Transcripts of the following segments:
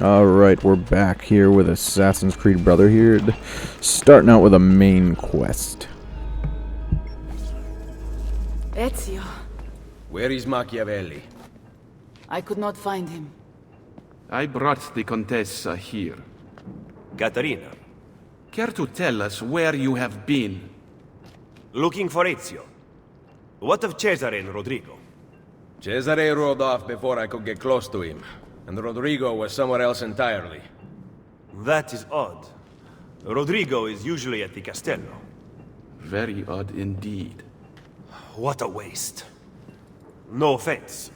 Alright, we're back here with Assassin's Creed Brotherhood, starting out with a main quest. Ezio. Where is Machiavelli? I could not find him. I brought the Contessa here. Caterina. Care to tell us where you have been? Looking for Ezio. What of Cesare and Rodrigo? Cesare rode off before I could get close to him, and Rodrigo was somewhere else entirely. That is odd. Rodrigo is usually at the Castello. Very odd indeed. What a waste. No offense.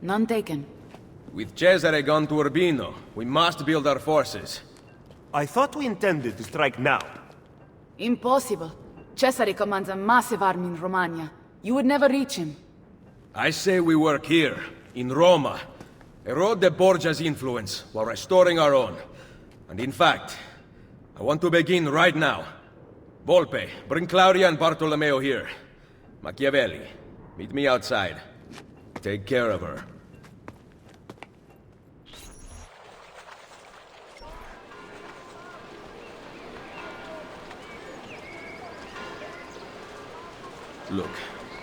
None taken. With Cesare gone to Urbino, we must build our forces. I thought we intended to strike now. Impossible. Cesare commands a massive army in Romagna. You would never reach him. I say we work here, in Roma. Erode the Borgia's influence, while restoring our own. And in fact, I want to begin right now. Volpe, bring Claudia and Bartolomeo here. Machiavelli, meet me outside. Take care of her. Look,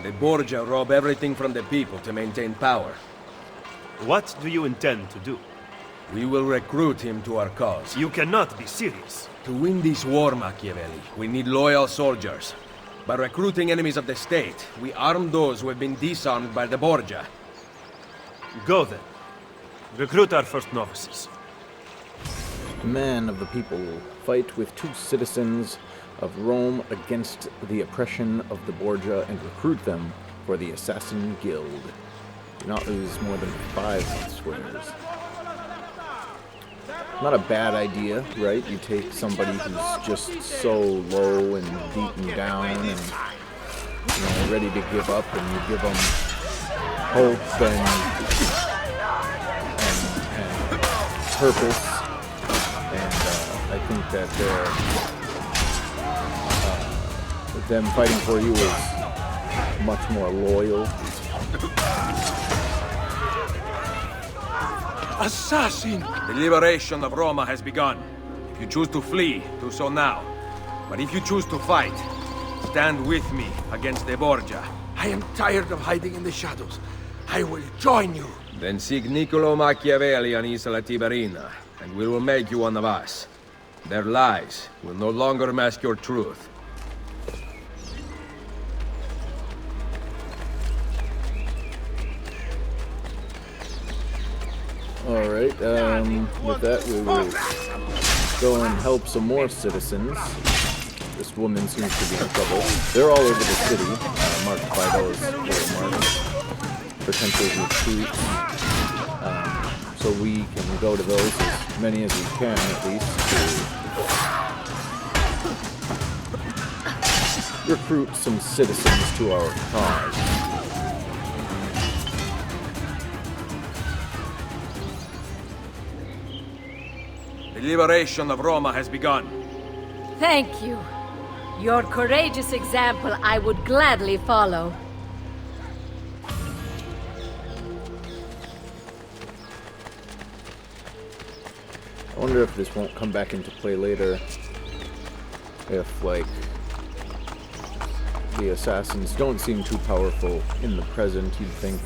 the Borgia rob everything from the people to maintain power. What do you intend to do? We will recruit him to our cause. You cannot be serious. To win this war, Machiavelli, we need loyal soldiers. By recruiting enemies of the state, we arm those who have been disarmed by the Borgia. Go then. Recruit our first novices. Man of the people, fight with 2 citizens of Rome against the oppression of the Borgia and recruit them for the Assassin Guild. Do not lose more than 5 squares. Not a bad idea, right? You take somebody who's just so low and beaten down and ready to give up, and you give them hope and purpose. And I think that them fighting for you is much more loyal. Assassin! The liberation of Roma has begun. If you choose to flee, do so now. But if you choose to fight, stand with me against the Borgia. I am tired of hiding in the shadows. I will join you. Then seek Niccolo Machiavelli on Isola Tiberina, and we will make you one of us. Their lies will no longer mask your truth. Alright, with that we will go and help some more citizens. This woman seems to be in trouble. They're all over the city, marked by those little marks. Potential recruits. So we can go to those, as many as we can at least, to recruit some citizens to our cause. The liberation of Roma has begun. Thank you. Your courageous example I would gladly follow. I wonder if this won't come back into play later. If, like, the assassins don't seem too powerful in the present, you'd think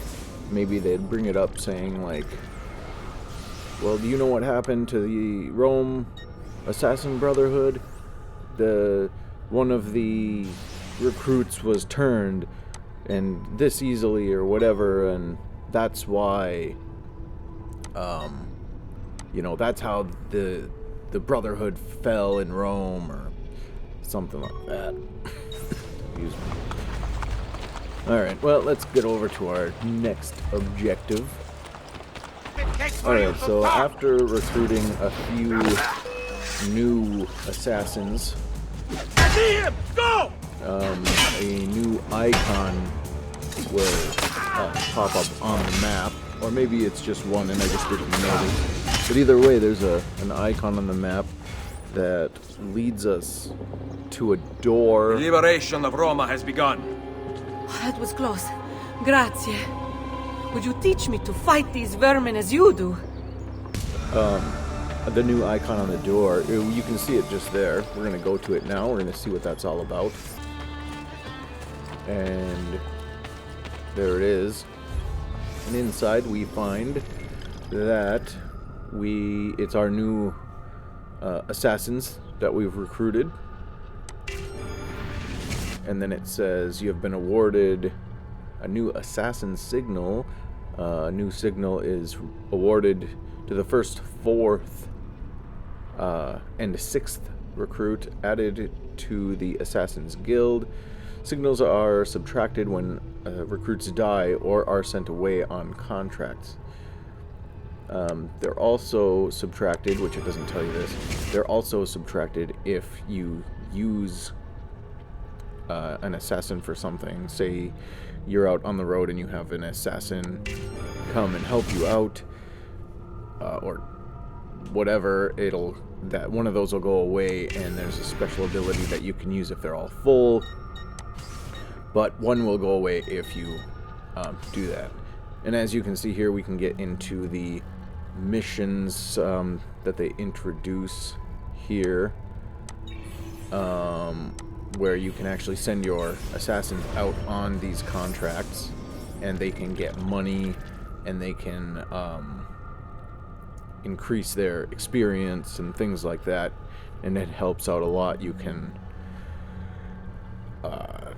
maybe they'd bring it up saying, like, well, do you know what happened to the Rome Assassin Brotherhood? One of the recruits was turned, and this easily or whatever, and that's why, that's how the Brotherhood fell in Rome, or something like that. Excuse me. Alright, well, let's get over to our next objective. Alright, so after recruiting a few new assassins, a new icon will pop up on the map, or maybe it's just one and I just didn't notice. But either way, there's an icon on the map that leads us to a door. The liberation of Roma has begun. That was close. Grazie. Would you teach me to fight these vermin as you do? the new icon on the door. You can see it just there. We're going to go to it now. We're going to see what that's all about. And there it is. And inside we find that it's our new assassins that we've recruited. And then it says you have been awarded a new assassin signal. A new signal is awarded to the first, fourth, and sixth recruit added to the Assassin's Guild. Signals are subtracted when recruits die or are sent away on contracts. They're also subtracted, which it doesn't tell you this, they're also subtracted if you use an assassin for something. Say you're out on the road and you have an assassin come and help you out, or whatever, that one of those will go away, and there's a special ability that you can use if they're all full, but one will go away if you do that. And as you can see here, we can get into the missions that they introduce here, where you can actually send your assassins out on these contracts, and they can get money, and they can increase their experience and things like that, and it helps out a lot. You can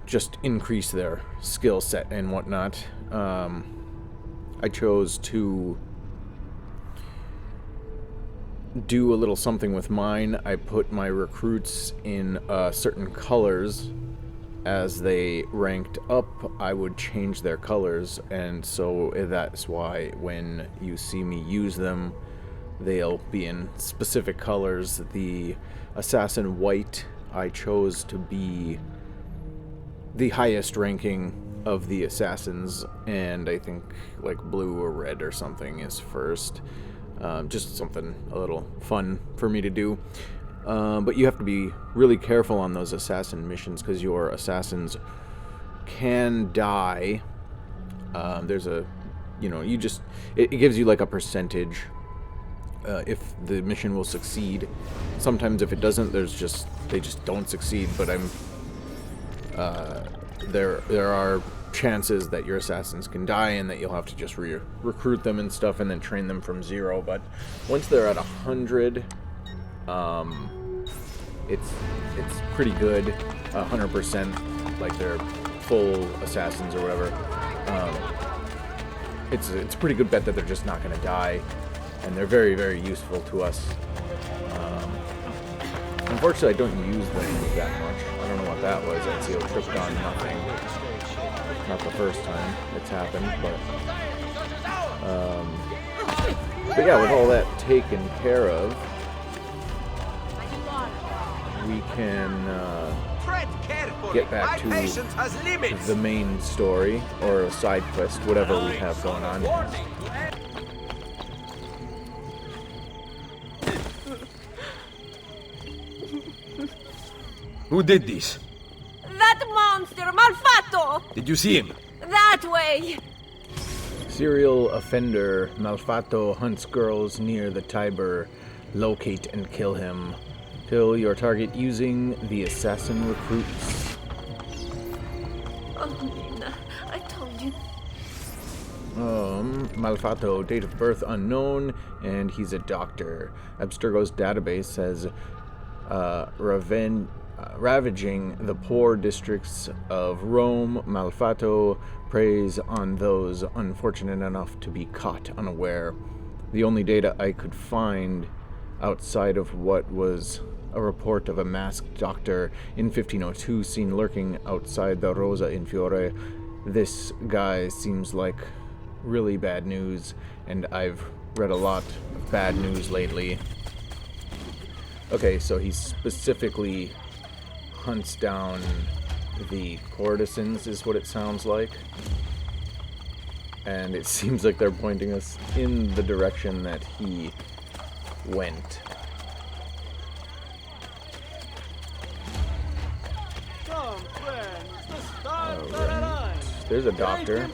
just increase their skill set and whatnot. I chose to do a little something with mine. I put my recruits in certain colors. As they ranked up, I would change their colors, and so that's why when you see me use them, they'll be in specific colors. The Assassin White I chose to be the highest ranking of the assassins, and I think like blue or red or something is first. Just something a little fun for me to do. But you have to be really careful on those assassin missions, because your assassins can die. There's a, it gives you like a percentage if the mission will succeed. Sometimes if it doesn't, they just don't succeed. But there are chances that your assassins can die, and that you'll have to just recruit them and stuff, and then train them from zero. But once they're at 100, it's pretty good. 100%, like they're full assassins or whatever. It's a pretty good bet that they're just not going to die, and they're very, very useful to us. Unfortunately, I don't use them that much. I don't know what that was. Ezio tripped on nothing. Not the first time it's happened, but yeah, with all that taken care of, we can get back to the main story, or a side quest, whatever we have going on. Who did this? That monster, Malfatto! Did you see him? That way! Serial offender Malfatto hunts girls near the Tiber. Locate and kill him. Kill your target using the assassin recruits. Oh, Nina, I told you. Malfatto, date of birth unknown, and he's a doctor. Abstergo's database says ravaging the poor districts of Rome. Malfatto preys on those unfortunate enough to be caught unaware. The only data I could find outside of what was a report of a masked doctor in 1502 seen lurking outside the Rosa in Fiore. This guy seems like really bad news, and I've read a lot of bad news lately. Okay, so he specifically hunts down the courtesans, is what it sounds like. And it seems like they're pointing us in the direction that he went. Alright. There's a doctor.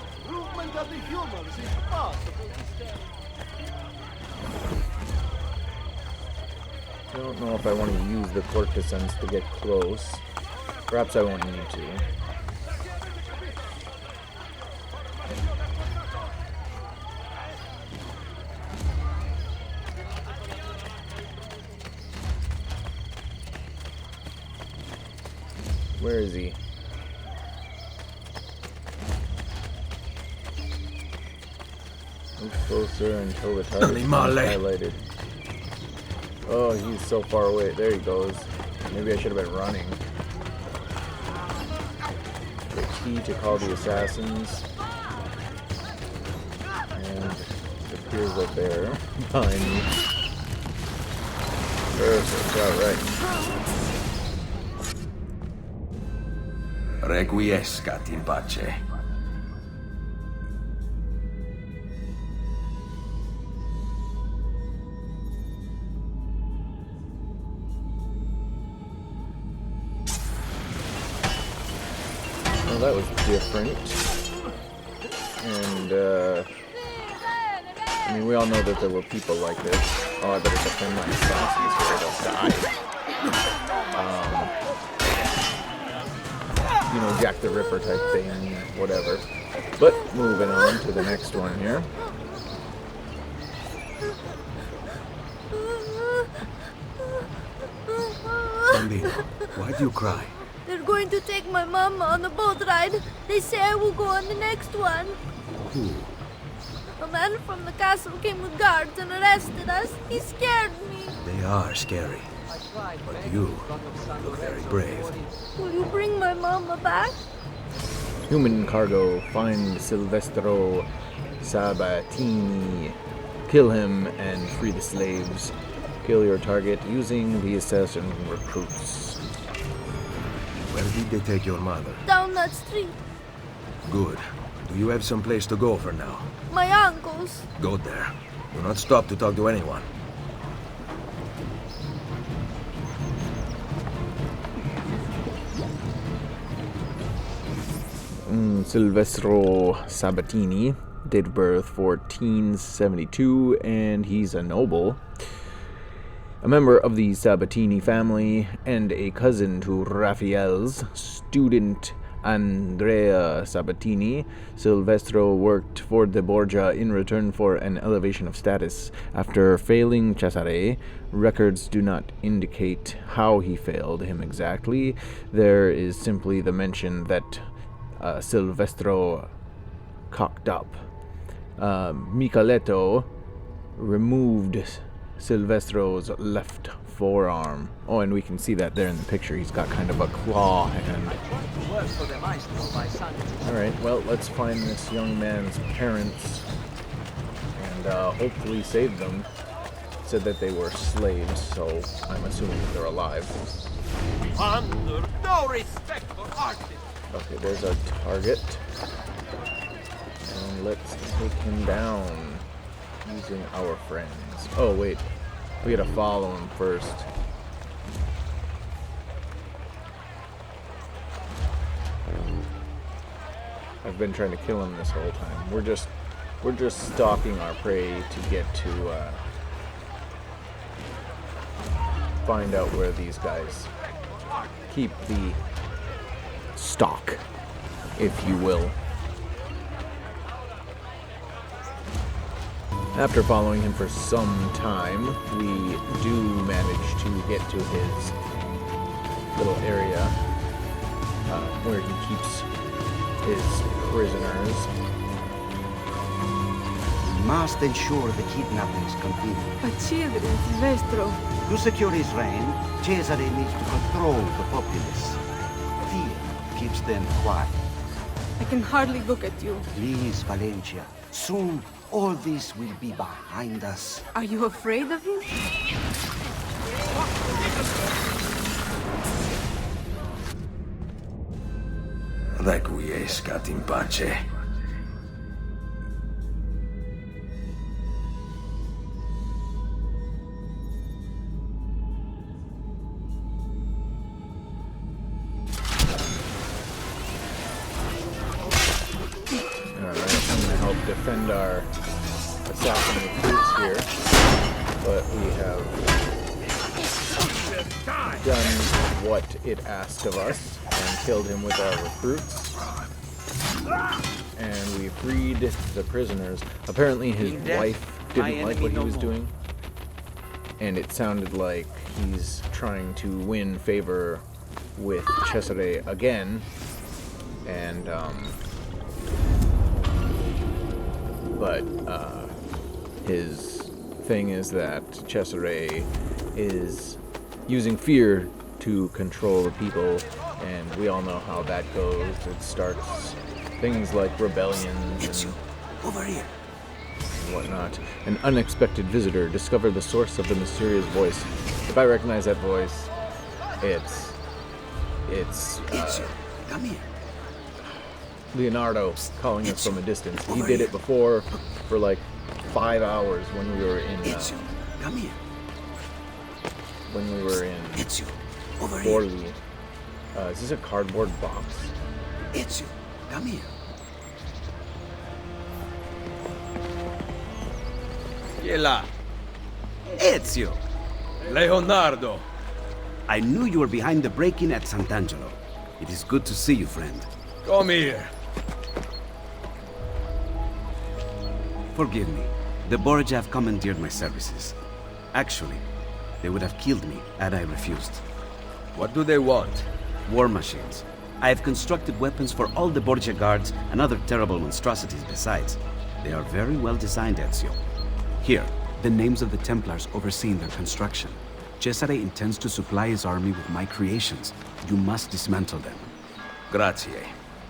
I don't know if I want to use the courtesans to get close. Perhaps I won't need to. Where is he? Move closer until the target is highlighted. Oh, he's so far away. There he goes. Maybe I should have been running. The key to call the assassins. And it appears up there behind me. Perfect, alright. Requiescat in pace. Well, that was different. And, I mean, we all know that there were people like this. Oh, I better defend my assassins or they'll die. You know, Jack the Ripper type thing, whatever. But moving on to the next one here. Bambino, why do you cry? They're going to take my mama on a boat ride. They say I will go on the next one. Who? A man from the castle came with guards and arrested us. He scared me. They are scary. But you look very brave. Will you bring my mama back? Human cargo, find Silvestro Sabatini. Kill him and free the slaves. Kill your target using the assassin recruits. Where did they take your mother? Down that street. Good. Do you have some place to go for now? My uncle's. Go there. Do not stop to talk to anyone. Silvestro Sabatini, date of birth 1472, and he's a noble. A member of the Sabatini family and a cousin to Raphael's student Andrea Sabatini. Silvestro worked for the Borgia in return for an elevation of status. After failing Cesare, records do not indicate how he failed him exactly. There is simply the mention that Silvestro cocked up. Micheletto removed Silvestro's left forearm. Oh, and we can see that there in the picture. He's got kind of a claw hand. Alright, well, let's find this young man's parents and hopefully save them. It said that they were slaves, so I'm assuming that they're alive. Under no respect for artists. Okay, there's our target. And let's take him down using our friends. Oh, wait. We gotta follow him first. I've been trying to kill him this whole time. We're just stalking our prey to get to find out where these guys keep the stock, if you will. After following him for some time, we do manage to get to his little area where he keeps his prisoners. We must ensure the kidnappings continue. But children, Silvestro. To secure his reign, Cesare needs to control the populace. Fear keeps them quiet. I can hardly look at you. Please, Valencia. Soon, all this will be behind us. Are you afraid of him? Requiescat in pace. Defend our assassin recruits here, but we have done what it asked of us and killed him with our recruits. And we freed the prisoners. Apparently his wife didn't like what he was doing. And it sounded like he's trying to win favor with Cesare again. And, but his thing is that Cesare is using fear to control the people, and we all know how that goes. It starts things like rebellions and Over here. whatnot. An unexpected visitor discovered the source of the mysterious voice. If I recognize that voice, it's Ezio, come here. Leonardo calling us from a distance. He did it before for like 5 hours when we were in Ezio, come here. Ezio, over here. Forli. Is this a cardboard box? Ezio, come here. Chi è là? Ezio! Leonardo! I knew you were behind the break-in at Sant'Angelo. It is good to see you, friend. Come here. Forgive me. The Borgia have commandeered my services. Actually, they would have killed me had I refused. What do they want? War machines. I have constructed weapons for all the Borgia guards and other terrible monstrosities besides. They are very well designed, Ezio. Here, the names of the Templars overseeing their construction. Cesare intends to supply his army with my creations. You must dismantle them. Grazie.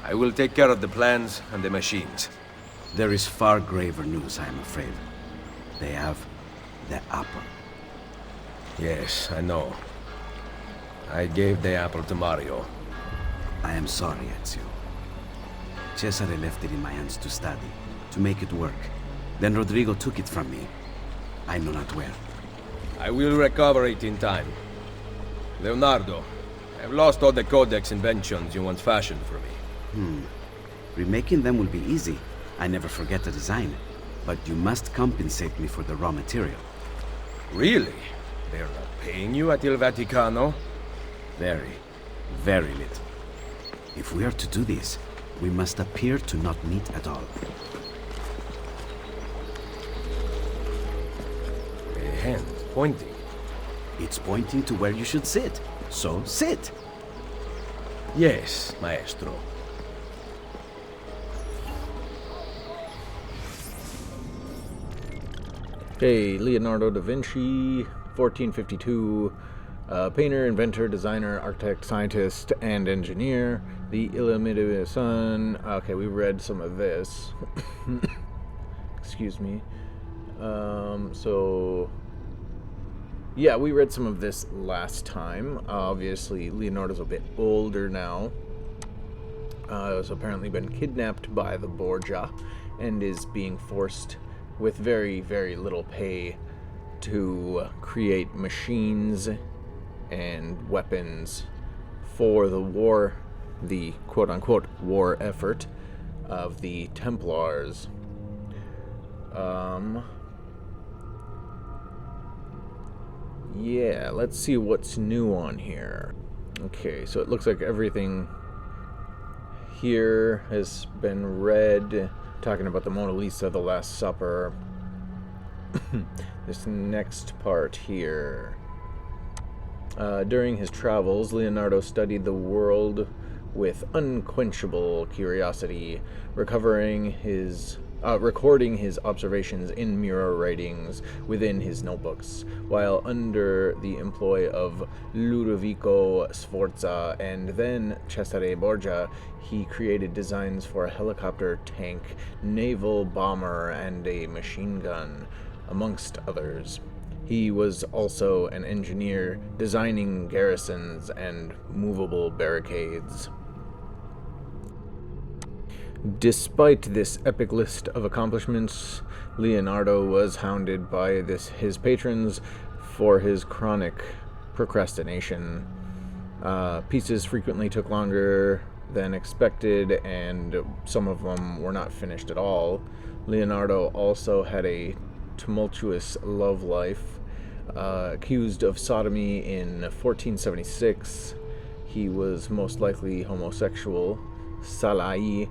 I will take care of the plans and the machines. There is far graver news, I am afraid. They have the apple. Yes, I know. I gave the apple to Mario. I am sorry, Ezio. Cesare left it in my hands to study, to make it work. Then Rodrigo took it from me. I know not where. I will recover it in time. Leonardo, I've lost all the codex inventions you once fashioned for me. Remaking them will be easy. I never forget the design. But you must compensate me for the raw material. Really? They're not paying you at Il Vaticano? Very, very little. If we are to do this, we must appear to not meet at all. A hand pointing. It's pointing to where you should sit. So sit. Yes, maestro. Okay, Leonardo da Vinci, 1452, painter, inventor, designer, architect, scientist, and engineer. The Illuminated Sun. Okay, we read some of this. Excuse me. Yeah, we read some of this last time. Obviously, Leonardo's a bit older now. Has apparently been kidnapped by the Borgia and is being forced with very, very little pay to create machines and weapons for the war, the quote-unquote war effort of the Templars. Yeah, let's see what's new on here. Okay, so it looks like everything here has been read. Talking about the Mona Lisa, the Last Supper. This next part here. During his travels, Leonardo studied the world with unquenchable curiosity, recording his observations in mirror writings within his notebooks, while under the employ of Ludovico Sforza and then Cesare Borgia. He created designs for a helicopter, tank, naval bomber, and a machine gun, amongst others. He was also an engineer, designing garrisons and movable barricades. Despite this epic list of accomplishments, Leonardo was hounded by his patrons for his chronic procrastination. Pieces frequently took longer than expected, and some of them were not finished at all. Leonardo also had a tumultuous love life, accused of sodomy in 1476. He was most likely homosexual. Salai,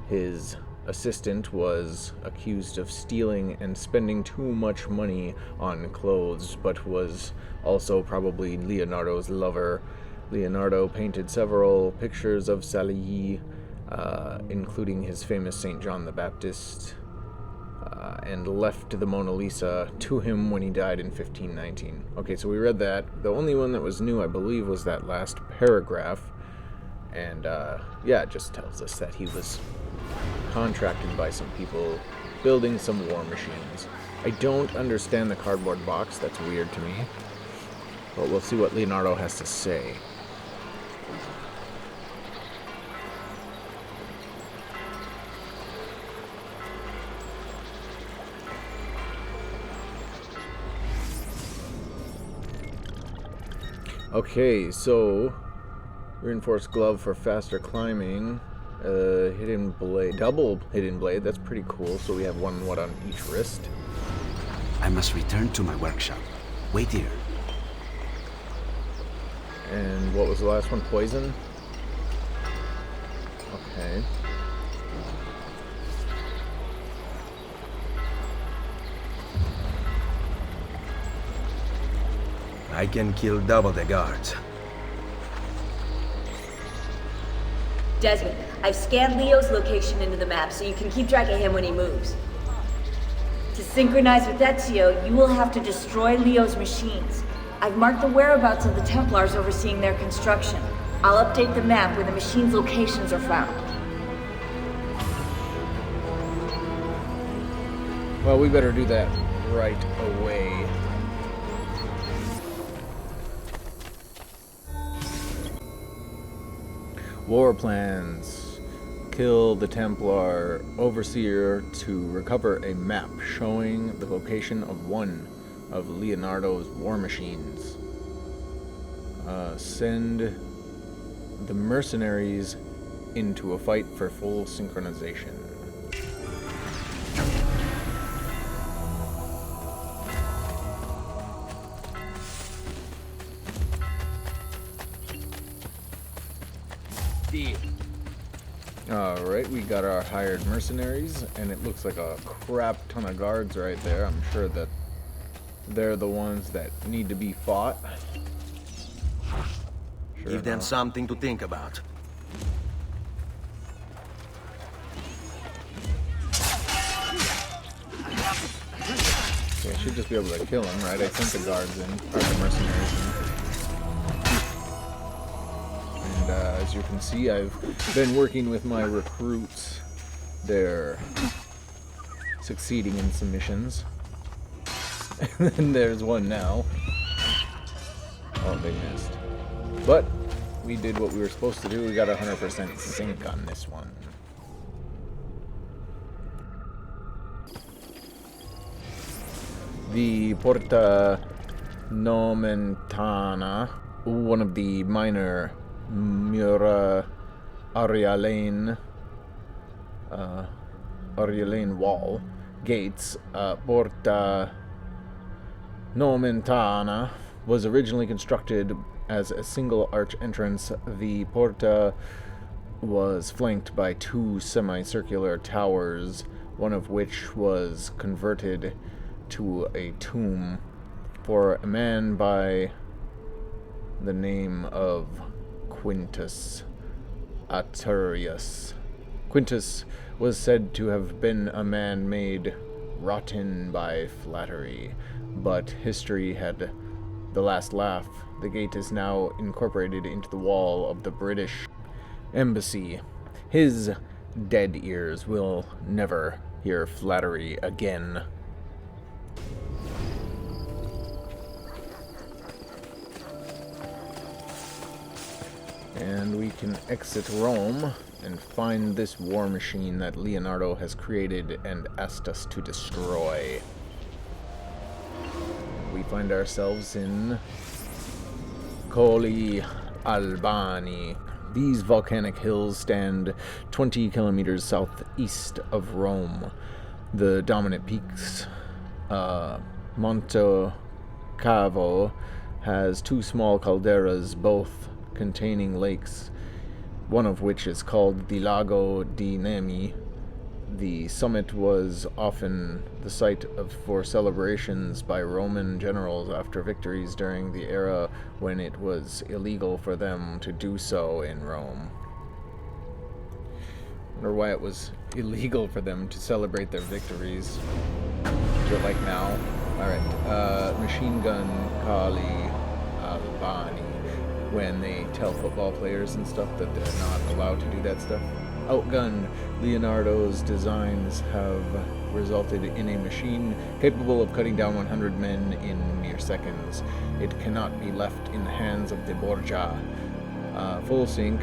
his assistant, was accused of stealing and spending too much money on clothes, but was also probably Leonardo's lover. Leonardo painted several pictures of Salai, including his famous St. John the Baptist, and left the Mona Lisa to him when he died in 1519. Okay, so we read that. The only one that was new, I believe, was that last paragraph. And, yeah, it just tells us that he was contracted by some people building some war machines. I don't understand the cardboard box. That's weird to me. But we'll see what Leonardo has to say. Okay, so reinforced glove for faster climbing, hidden blade, double hidden blade, that's pretty cool. So we have one on each wrist. I must return to my workshop. Wait here. And what was the last one? Poison? Okay. I can kill double the guards. Desmond, I've scanned Leo's location into the map so you can keep track of him when he moves. To synchronize with Ezio, you will have to destroy Leo's machines. I've marked the whereabouts of the Templars overseeing their construction. I'll update the map where the machines' locations are found. Well, we better do that right away. War plans. Kill the Templar Overseer to recover a map showing the location of one of Leonardo's war machines. Send the mercenaries into a fight for full synchronization. Alright, we got our hired mercenaries, and it looks like a crap ton of guards right there. I'm sure that they're the ones that need to be fought. Sure Give them enough. something to think about. Yeah, I should just be able to kill him, right? I sent the guards in, or the mercenaries in. And as you can see, I've been working with my recruits. They're succeeding in submissions. And there's one now. Oh, they missed. But we did what we were supposed to do. We got 100% sync on this one. The Porta Nomentana, one of the minor Mura Arialane wall gates, Porta Nomentana, was originally constructed as a single arch entrance. The Porta was flanked by two semicircular towers, one of which was converted to a tomb for a man by the name of Quintus Aturius. Quintus was said to have been a man made rotten by flattery, but history had the last laugh. The gate is now incorporated into the wall of the British embassy. His dead ears will never hear flattery again. And we can exit Rome and find this war machine that Leonardo has created and asked us to destroy. We find ourselves in Colli Albani. These volcanic hills stand 20 kilometers southeast of Rome. The dominant peaks, Monte Cavo has 2 small calderas, both containing lakes, one of which is called the Lago di Nemi. The summit was often the site for celebrations by Roman generals after victories during the era when it was illegal for them to do so in Rome. I wonder why it was illegal for them to celebrate their victories. Is it like now? Alright, Machine Gun Kali Albani, when they tell football players and stuff that they're not allowed to do that stuff. Outgunned, Leonardo's designs have resulted in a machine capable of cutting down 100 men in mere seconds. It cannot be left in the hands of the Borgia. Full sync,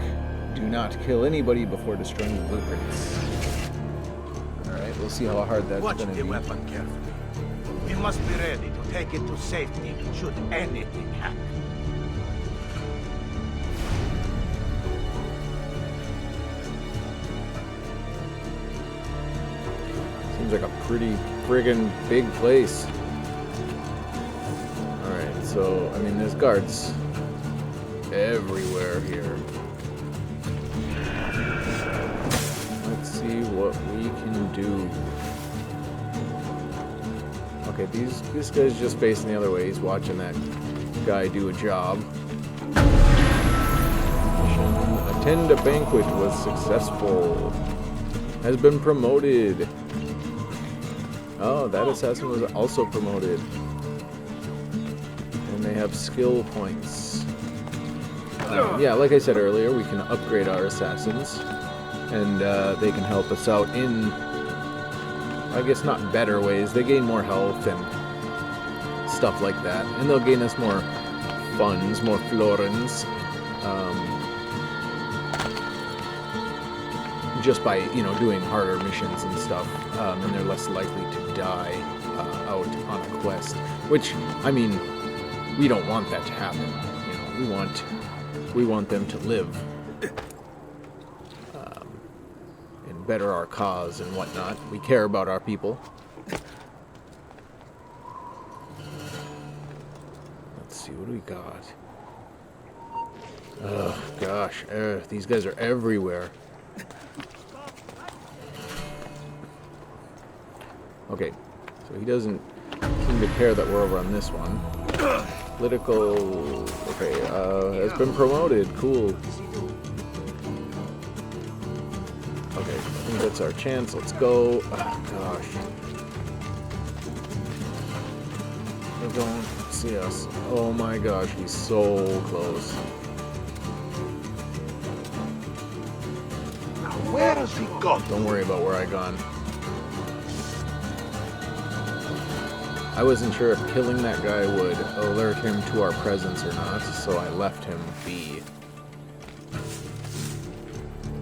do not kill anybody before destroying the blueprints. Alright, we'll see how hard that's Watch gonna the be. weapon carefully. We must be ready to take it to safety should anything happen. Seems like a pretty friggin' big place. Alright, so, I mean, there's guards everywhere here. Let's see what we can do. Okay, this guy's just facing the other way. He's watching that guy do a job. Mission, attend a banquet was successful. Has been promoted. Oh, that assassin was also promoted. And they have skill points. Yeah, like I said earlier, we can upgrade our assassins. And they can help us out in, I guess, not better ways. They gain more health and stuff like that. And they'll gain us more funds, more florins. Just by, you know, doing harder missions and stuff. And they're less likely to die out on a quest. Which, I mean, we don't want that to happen. You know, we want them to live. And better our cause and whatnot. We care about our people. Let's see, what do we got? Oh, gosh. These guys are everywhere. Okay, so he doesn't seem to care that we're over on this one. Political... Okay, has been promoted. Cool. Okay, I think that's our chance. Let's go. Oh, gosh. They don't see us. Oh my gosh, he's so close. Now, where has he gone? Don't worry about where I gone. I wasn't sure if killing that guy would alert him to our presence or not, so I left him be.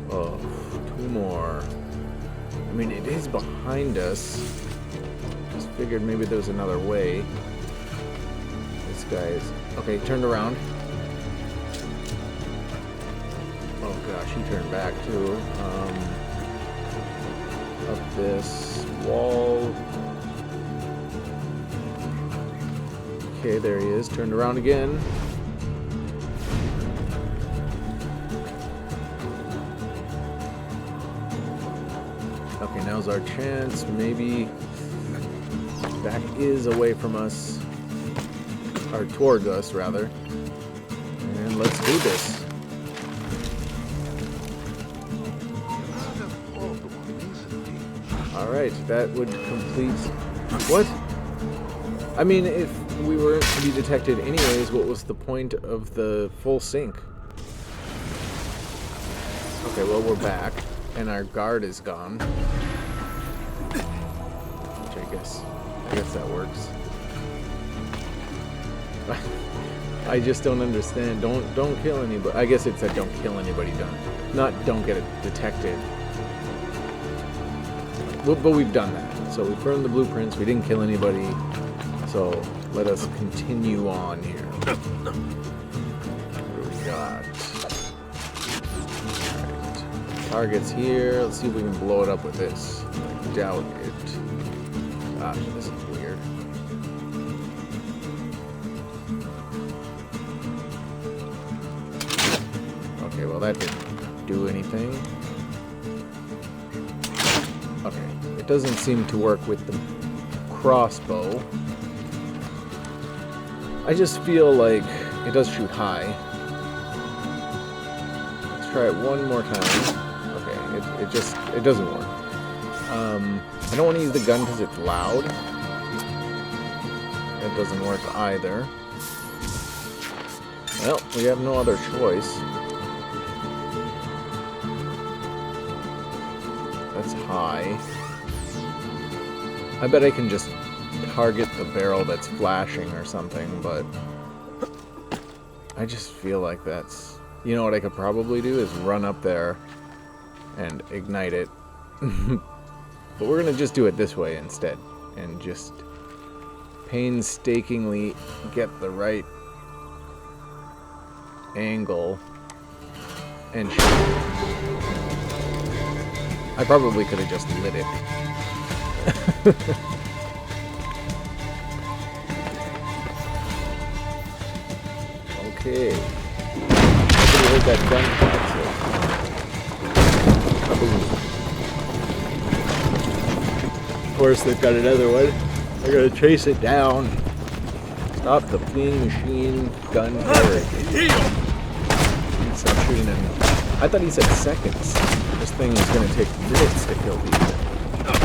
Oh, 2 more. I mean, it is behind us. Just figured maybe there's another way. This guy is... Okay, turned around. Oh gosh, he turned back too. Up this wall. Okay, there he is. Turned around again. Okay, now's our chance. Maybe back is away from us. Or towards us, rather. And let's do this. Alright, that would complete... What? I mean, if we were to be detected anyways, what was the point of the full sync? Okay, well, we're back, and our guard is gone. Which I guess that works. I just don't understand. Don't kill anybody. I guess it said don't kill anybody, don't get it detected. But we've done that. So we burned the blueprints, we didn't kill anybody. So let us continue on here. What do we got? Alright. Target's here. Let's see if we can blow it up with this. I doubt it. Gosh, this is weird. well, that didn't do anything. Okay, it doesn't seem to work with the crossbow. I just feel like it does shoot high. Let's try it one more time. Okay, it doesn't work. I don't want to use the gun because it's loud. That doesn't work either. Well, we have no other choice. That's high. I bet I can just target the barrel that's flashing or something, but I just feel like that's... You know what I could probably do is run up there and ignite it. But we're gonna just do it this way instead, and just painstakingly get the right angle and shoot. I probably could have just lit it. Okay. I could have heard that gun clap. Of course, they've got another one. I gotta chase it down. Stop the fleeing machine gun carriage. Stop shooting him. I thought he said seconds. This thing is gonna take minutes to kill people.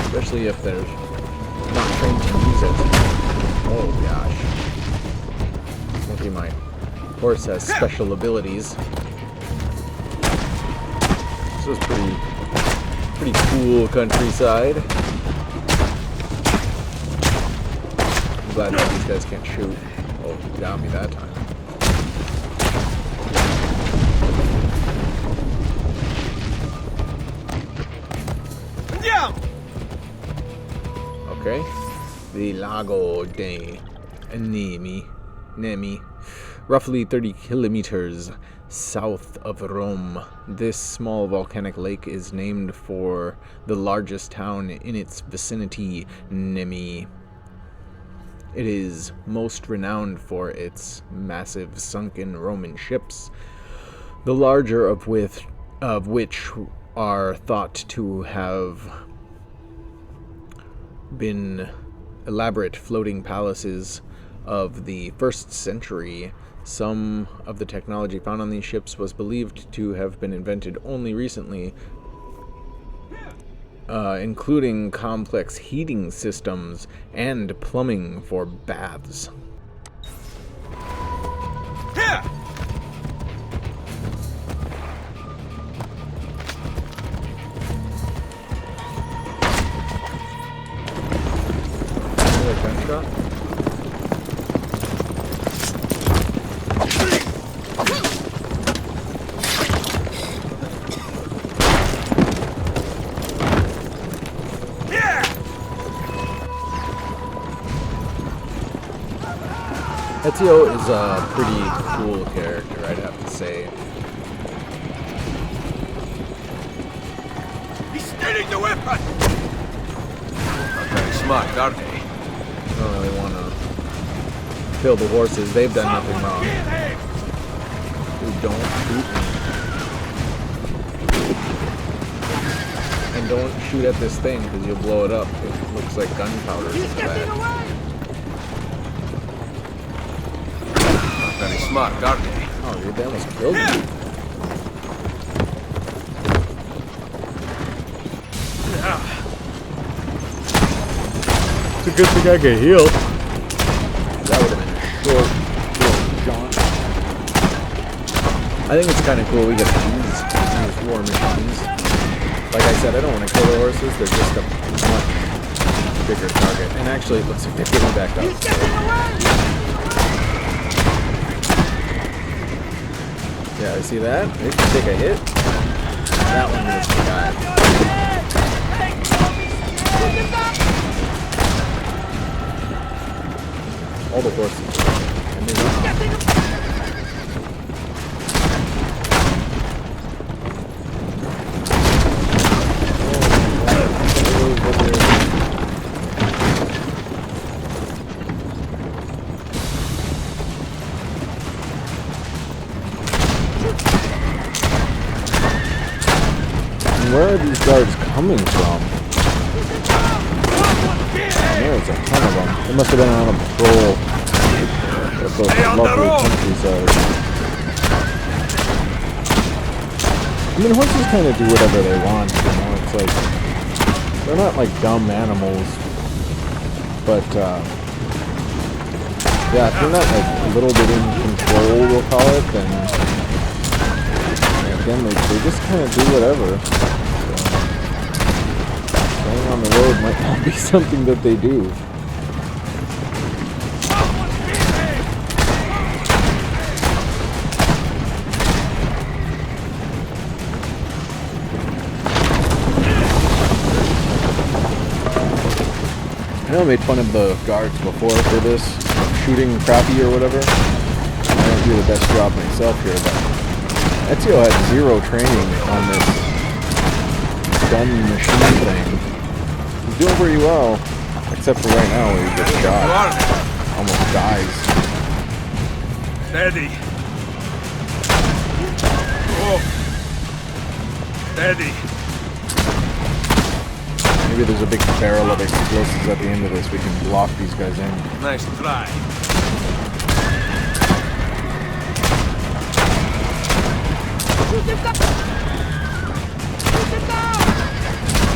Especially if they're not trained to use it. Oh gosh. Lucky my horse has special abilities. This was pretty cool countryside. I'm glad that these guys can't shoot. Oh, he got me that time. Okay. The Lago de Nemi. Roughly 30 kilometers south of Rome. This small volcanic lake is named for the largest town in its vicinity, Nemi. It is most renowned for its massive sunken Roman ships, the larger of which are thought to have been elaborate floating palaces of the 1st century. Some of the technology found on these ships was believed to have been invented only recently, including complex heating systems and plumbing for baths. Another gunshot? Ezio is a pretty cool character, I'd have to say. He's stealing the weapon! Not very smart, are they? I don't really want to kill the horses. They've done nothing wrong. Dude, don't shoot me. And don't shoot at this thing, because you'll blow it up. It looks like gunpowder. He's getting away! Very smart, are they? Oh, dude, they almost killed me. It's a good thing I can heal. That would have been a short jaunt. I think it's kind of cool we get to use these war machines. Like I said, I don't want to kill the horses. They're just a much bigger target. And actually, it looks like they're getting back up. Yeah, you see that? They can take a hit. That one was the guy. All the horses. And they run. where are these guards coming from? There's a ton of them. They must have been on a patrol at the lovely countryside. I mean, horses kind of do whatever they want, you know? It's like, they're not like dumb animals, but, yeah, if you're not like a little bit in control, we'll call it, then, again, they just kind of do whatever. Staying on the road might not be something that they do. I know I made fun of the guards before for this, shooting crappy or whatever. I don't do the best job myself here, but Ezio had zero training on this gun machine thing. He's doing pretty well, except for right now where he gets shot. Almost dies. Steady. Oh. Steady. Maybe there's a big barrel of explosives at the end of this. We can block these guys in. Nice try.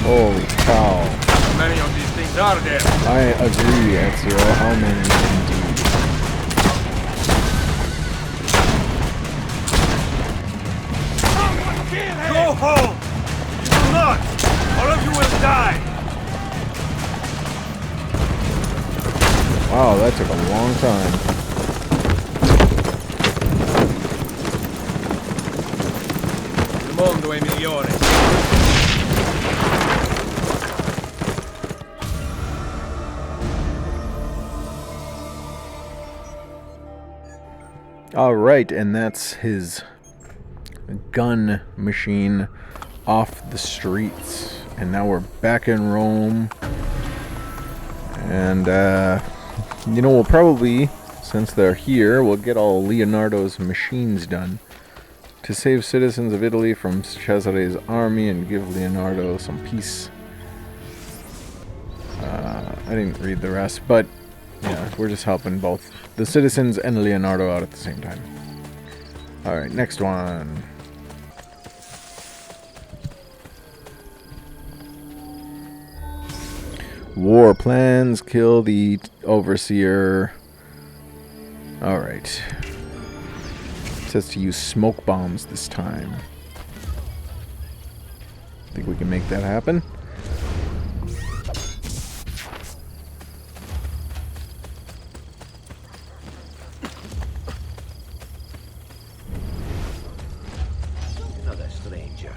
Holy cow. How many of these things are there? I agree, Ezio. How many indeed? Go home! Do not! All of you will die! Wow, that took a long time. Il mondo è migliore. Alright, and that's his gun machine off the streets. And now we're back in Rome. And, you know, we'll probably, since they're here, we'll get all Leonardo's machines done to save citizens of Italy from Cesare's army and give Leonardo some peace. I didn't read the rest, but yeah, we're just helping both the citizens and Leonardo out at the same time. Alright, next one. War plans, kill the overseer. Alright. It says to use smoke bombs this time. Think we can make that happen? Another stranger.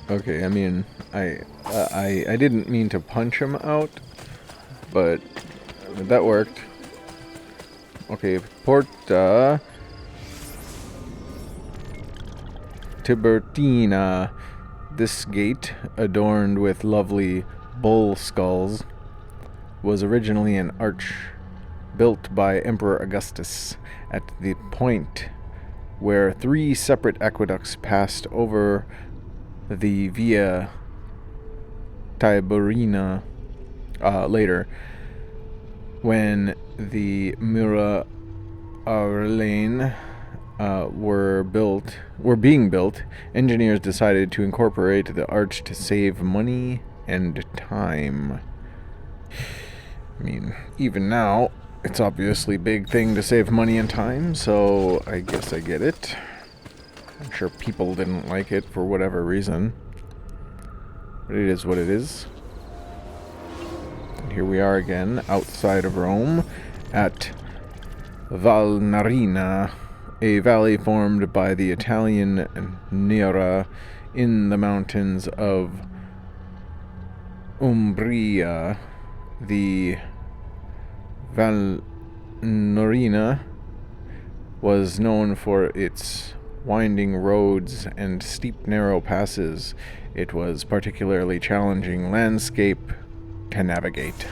Okay, I mean, I didn't mean to punch him out, but that worked. Okay, Porta Tiburtina. This gate, adorned with lovely bull skulls, was originally an arch built by Emperor Augustus at the point where 3 separate aqueducts passed over the Via Tiburina later. When the Mura Aurelian were being built, engineers decided to incorporate the arch to save money and time. I mean, even now, it's obviously a big thing to save money and time, so I guess I get it. I'm sure people didn't like it for whatever reason. But it is what it is. And here we are again, outside of Rome, at Valnarina, a valley formed by the Italian Nera in the mountains of Umbria. The Valnorina was known for its winding roads and steep narrow passes, it was particularly challenging landscape to navigate.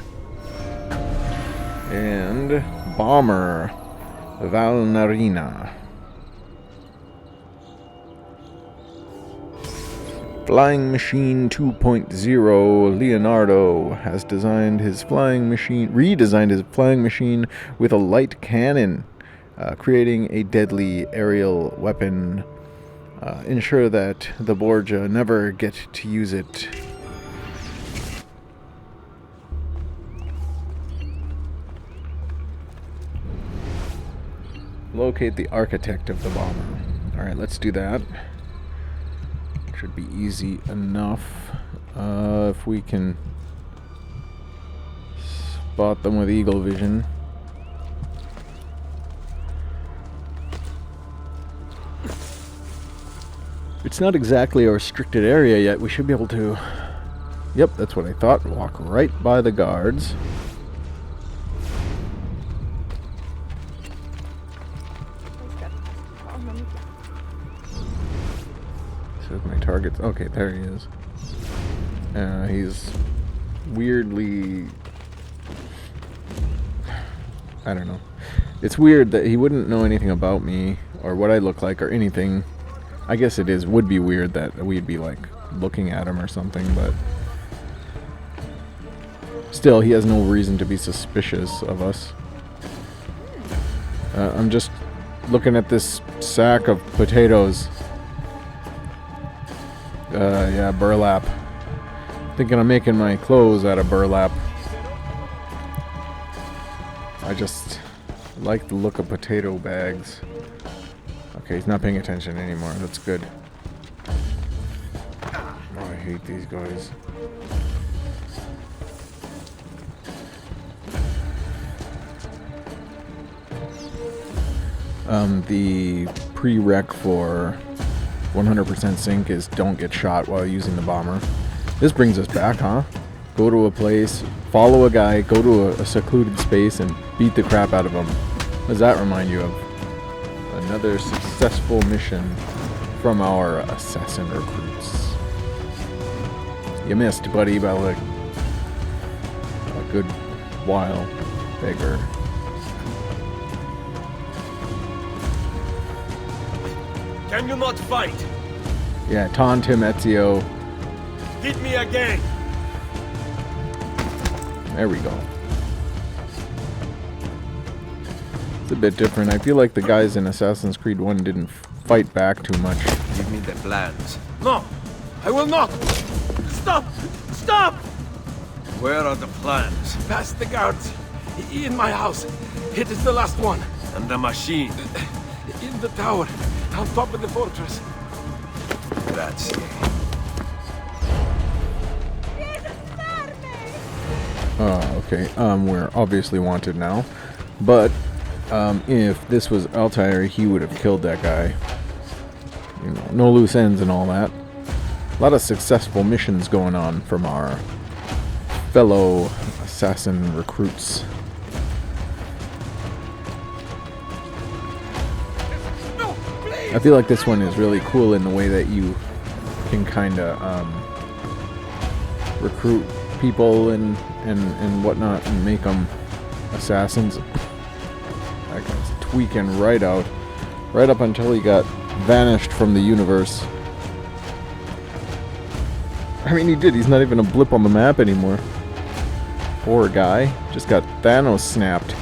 And bomber Valnarina. Flying Machine 2.0 Leonardo has redesigned his flying machine with a light cannon, creating a deadly aerial weapon. Ensure that the Borgia never get to use it. Locate the architect of the bomber. Alright, let's do that. Should be easy enough. If we can spot them with eagle vision. It's not exactly a restricted area yet. We should be able to... Yep, that's what I thought. Walk right by the guards. My targets. Okay, there he is. He's weirdly... I don't know. It's weird that he wouldn't know anything about me or what I look like or anything. I guess it would be weird that we'd be like looking at him or something, but still, he has no reason to be suspicious of us. I'm just looking at this sack of potatoes. Yeah, burlap. Thinking I'm making my clothes out of burlap. I just like the look of potato bags. Okay, he's not paying attention anymore. That's good. Oh, I hate these guys. The prereq for 100% sync is don't get shot while using the bomber. This brings us back, huh? Go to a place, follow a guy, go to a secluded space, and beat the crap out of him. What does that remind you of? Another successful mission from our assassin recruits. You missed, buddy, by like a good while, beggar. Can you not fight? Yeah, taunt him, Ezio. Hit me again. There we go. It's a bit different. I feel like the guys in Assassin's Creed 1 didn't fight back too much. Give me the plans. No, I will not. Stop! Stop! Where are the plans? Past the guards. In my house. It is the last one. And the machine? In the tower. On top of the fortress. Grazie. Okay. We're obviously wanted now. But, if this was Altair, he would have killed that guy. You know, no loose ends and all that. A lot of successful missions going on from our fellow assassin recruits. I feel like this one is really cool in the way that you can kind of recruit people and whatnot and make them assassins. That guy's tweaking right out. Right up until he got vanished from the universe. I mean, he did. He's not even a blip on the map anymore. Poor guy. Just got Thanos snapped.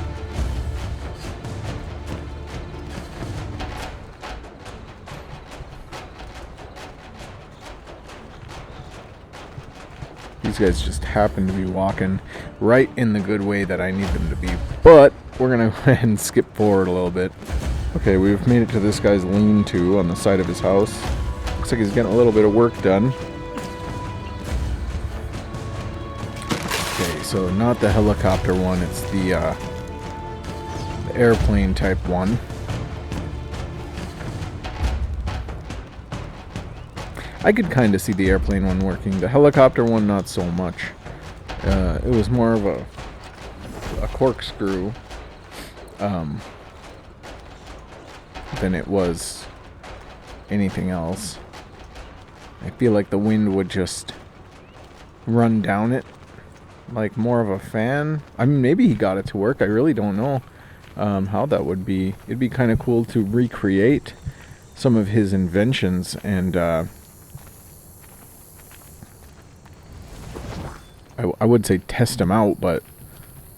These guys just happen to be walking right in the good way that I need them to be. But we're going to go ahead and skip forward a little bit. Okay, we've made it to this guy's lean-to on the side of his house. Looks like he's getting a little bit of work done. Okay, so not the helicopter one, it's the airplane type one. I could kind of see the airplane one working. The helicopter one, not so much. It was more of a corkscrew than it was anything else. I feel like the wind would just run down it like more of a fan. I mean, maybe he got it to work. I really don't know how that would be. It'd be kind of cool to recreate some of his inventions and I would say test them out, but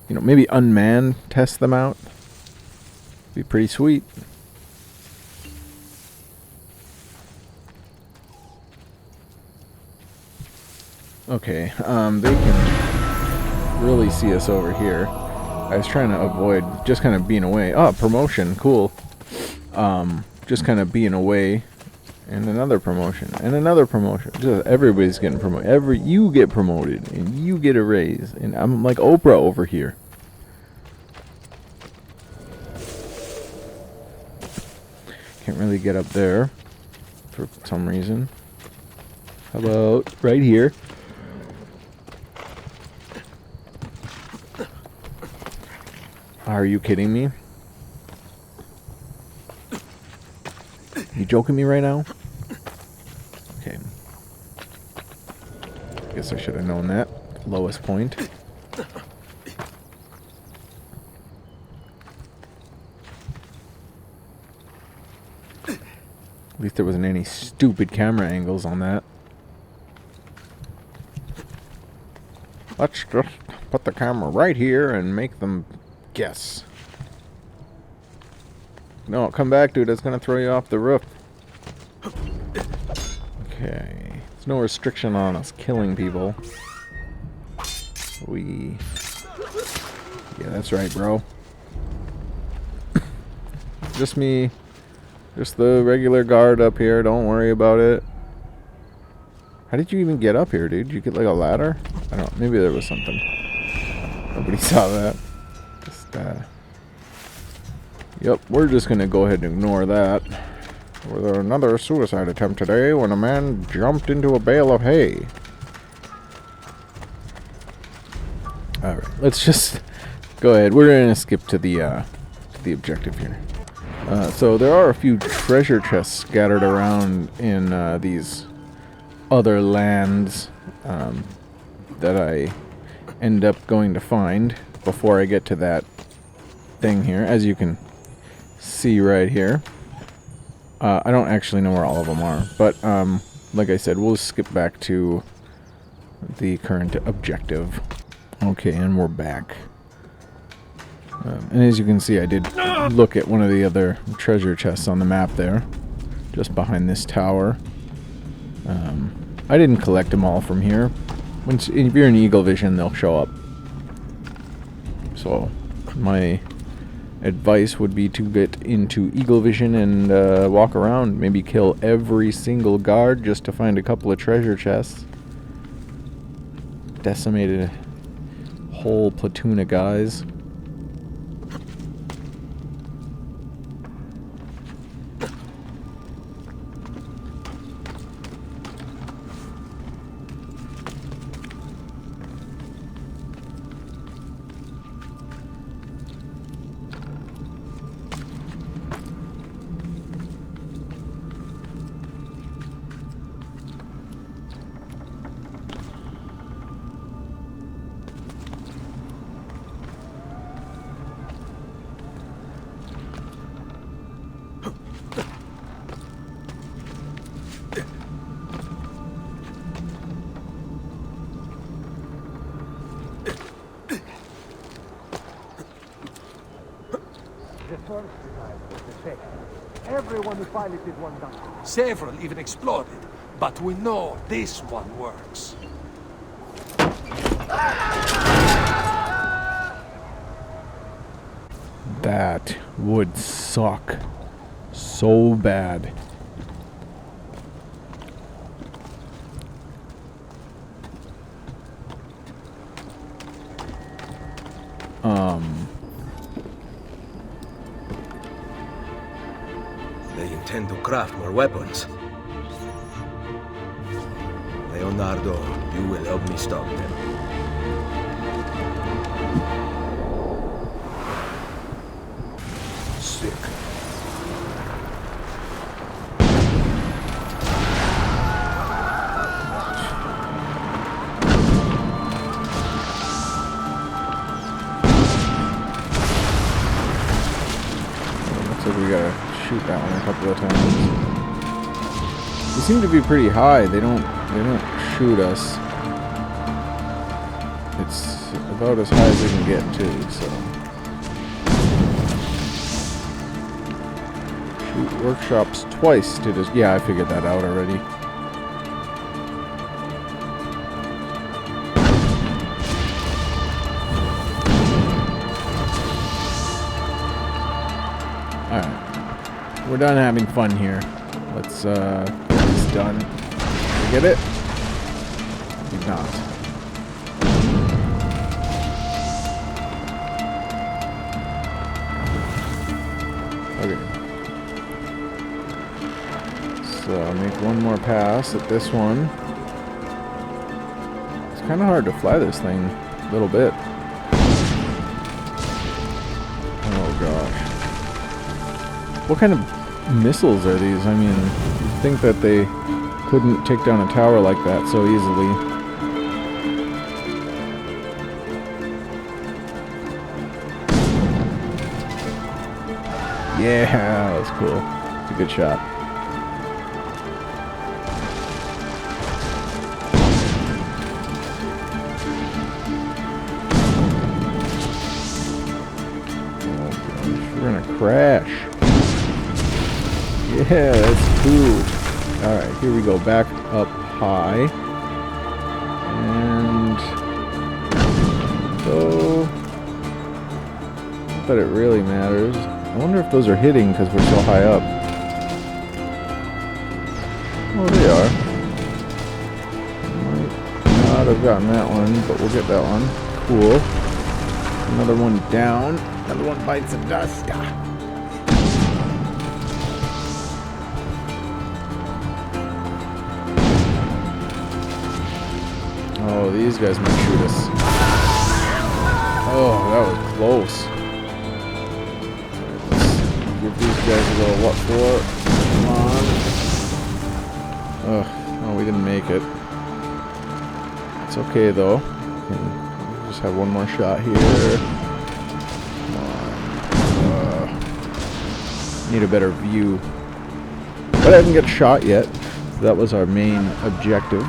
you know, maybe unmanned test them out. Be pretty sweet. Okay, they can really see us over here. I was trying to avoid just kind of being away. Oh, promotion, cool. Just kind of being away. And another promotion. And another promotion. Just everybody's getting promoted. You get promoted. And you get a raise. And I'm like Oprah over here. Can't really get up there. For some reason. How about right here? Are you kidding me? You joking me right now? Okay. Guess I should have known that. Lowest point. At least there wasn't any stupid camera angles on that. Let's just put the camera right here and make them guess. No, come back, dude. That's gonna throw you off the roof. Okay. There's no restriction on us killing people. Yeah, that's right, bro. Just me. Just the regular guard up here. Don't worry about it. How did you even get up here, dude? Did you get like a ladder? I don't know. Maybe there was something. Nobody saw that. Just, yep, we're just gonna go ahead and ignore that. With another suicide attempt today when a man jumped into a bale of hay. Alright, let's just go ahead. We're gonna skip to the objective here. So there are a few treasure chests scattered around in these other lands that I end up going to find before I get to that thing here, as you can see right here. I don't actually know where all of them are, but like I said, we'll skip back to the current objective. Okay, and we're back. And as you can see, I did look at one of the other treasure chests on the map there, just behind this tower. I didn't collect them all from here. If you're in Eagle Vision, they'll show up. So, my advice would be to get into Eagle Vision and walk around. Maybe kill every single guard just to find a couple of treasure chests. Decimated a whole platoon of guys. Everyone who piloted one down. Several even exploded, but we know this one works. That would suck so bad. They intend to craft more weapons. Leonardo, you will help me stop them. Sick. Looks like we gotta shoot that one a couple of times. They seem to be pretty high. They don't shoot us. It's about as high as we can get to, so. Shoot workshops twice to just, yeah, I figured that out already. Alright. We're done having fun here. Let's get this done. Did we get it? Did not. Okay. So I'll make one more pass at this one. It's kind of hard to fly this thing a little bit. Oh gosh. What kind of missiles are these? I mean, you'd think that they couldn't take down a tower like that so easily. Yeah, that was cool. It's a good shot. Oh gosh, we're gonna crash. Yeah, that's cool. Alright, here we go. Back up high. And so, not that it really matters. I wonder if those are hitting because we're so high up. Oh, they are. Might not have gotten that one, but we'll get that one. Cool. Another one down. Another one bites the dust. Oh, these guys might shoot us. Oh, that was close. Give these guys a little what for. Come on. Ugh. Oh, we didn't make it. It's okay though. Okay. Just have one more shot here. Come on. Need a better view. But I didn't get shot yet. That was our main objective.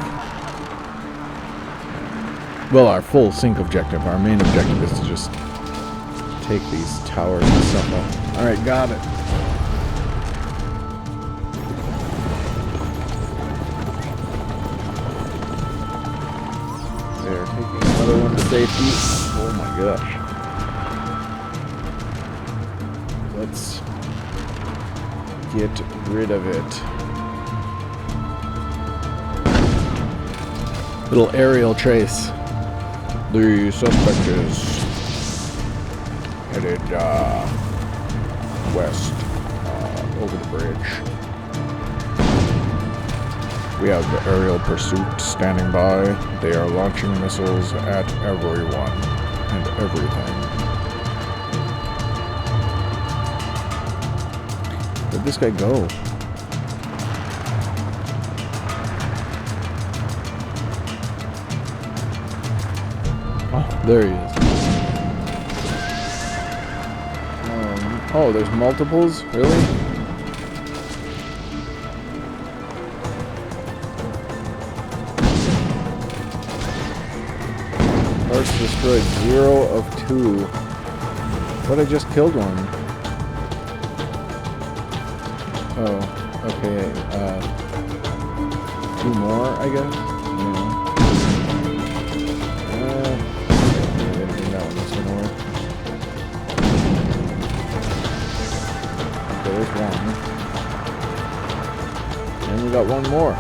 Well, our full sync objective. Our main objective is to just take these towers and stuff up. Alright, got it. They're taking another one to safety. Oh my gosh. Let's get rid of it. Little aerial trace. The suspect is headed west over the bridge. We have the aerial pursuit standing by. They are launching missiles at everyone and everything. Where'd this guy go? Oh, there he is. Oh, there's multiples? Really? Parts destroyed 0 of 2. But I just killed one. Oh, okay. 2 more, I guess? There's one. And we got one more.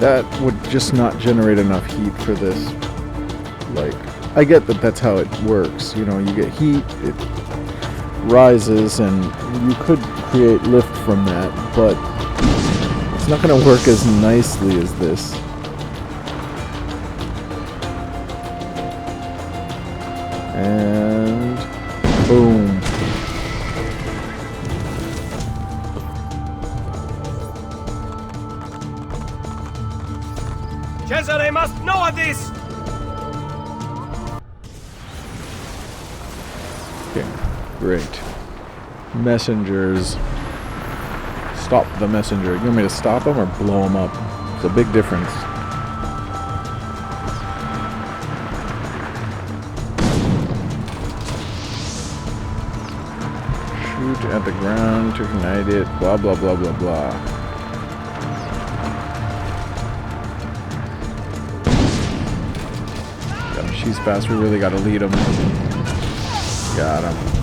That would just not generate enough heat for this. Like, I get that that's how it works. You know, you get heat, it rises, and you could create lift from that, but it's not going to work as nicely as this. And boom. Cesare must know of this! Great. Messengers. Stop the messenger. You want me to stop him or blow him up? It's a big difference. Shoot at the ground to ignite it. Blah, blah, blah, blah, blah. Got him. She's fast. We really got to lead him. Got him.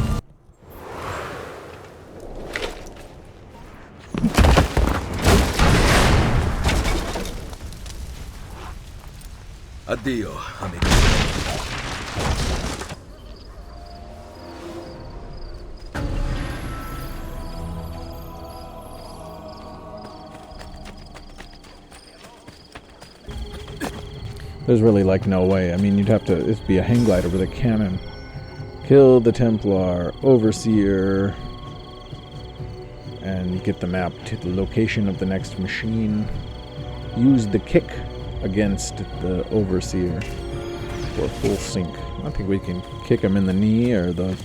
Addio, amigo. There's really like no way. I mean, you'd have to, it'd be a hang glider with a cannon. Kill the Templar, Overseer, and get the map to the location of the next machine. Use the kick against the Overseer for full sync. I think we can kick him in the knee or the,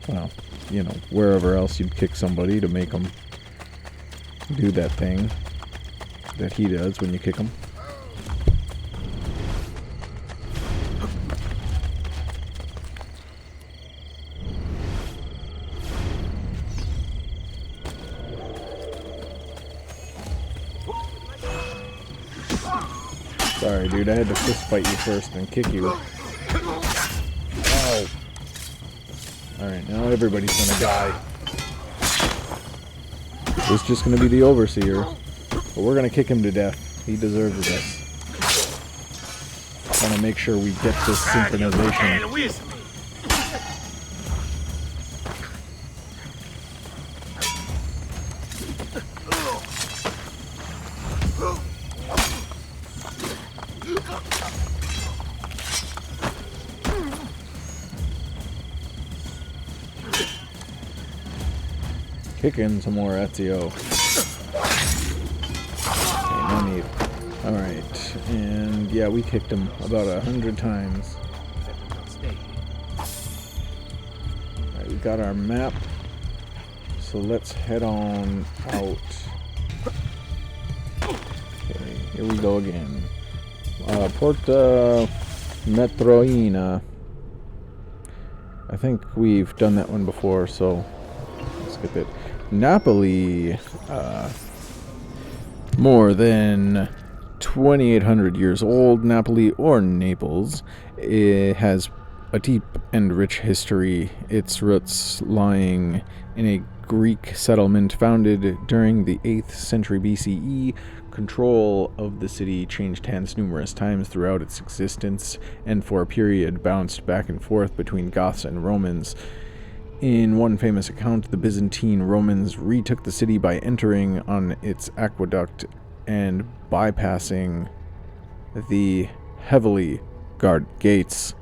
well, you know, wherever else you'd kick somebody to make them do that thing that he does when you kick him. Sorry, dude, I had to fist fight you first and kick you. Oh. Alright, now everybody's gonna die. It's just gonna be the Overseer. But we're gonna kick him to death. He deserves this. I wanna make sure we get this synchronization. Kick in some more Ezio. Okay, no need. Alright, and yeah, we kicked him about 100 times. Alright, we got our map. So let's head on out. Okay, here we go again. Porta Metroina. I think we've done that one before, so let's get that. Napoli, more than 2,800 years old. Napoli, or Naples, it has a deep and rich history, its roots lying in a Greek settlement founded during the 8th century BCE. Control of the city changed hands numerous times throughout its existence, and for a period bounced back and forth between Goths and Romans. In one famous account, the Byzantine Romans retook the city by entering on its aqueduct and bypassing the heavily guarded gates.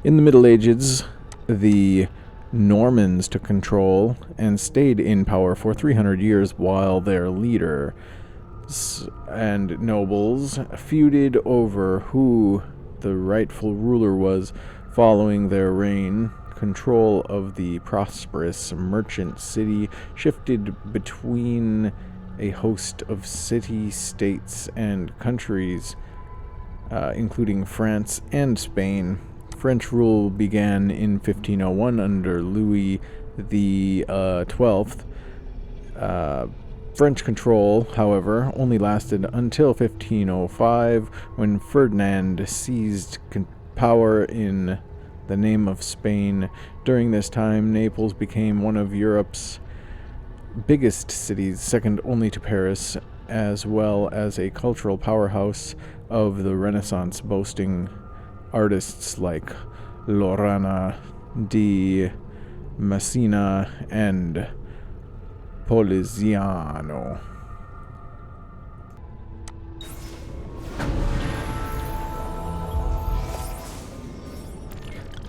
In the Middle Ages, the Normans took control and stayed in power for 300 years while their leaders and nobles feuded over who the rightful ruler was. Following their reign, control of the prosperous merchant city shifted between a host of city-states and countries, including France and Spain. French rule began in 1501 under Louis the 12th. French control, however, only lasted until 1505, when Ferdinand seized power in the name of Spain. During this time, Naples became one of Europe's biggest cities, second only to Paris, as well as a cultural powerhouse of the Renaissance, boasting artists like Lorana di Messina and Poliziano.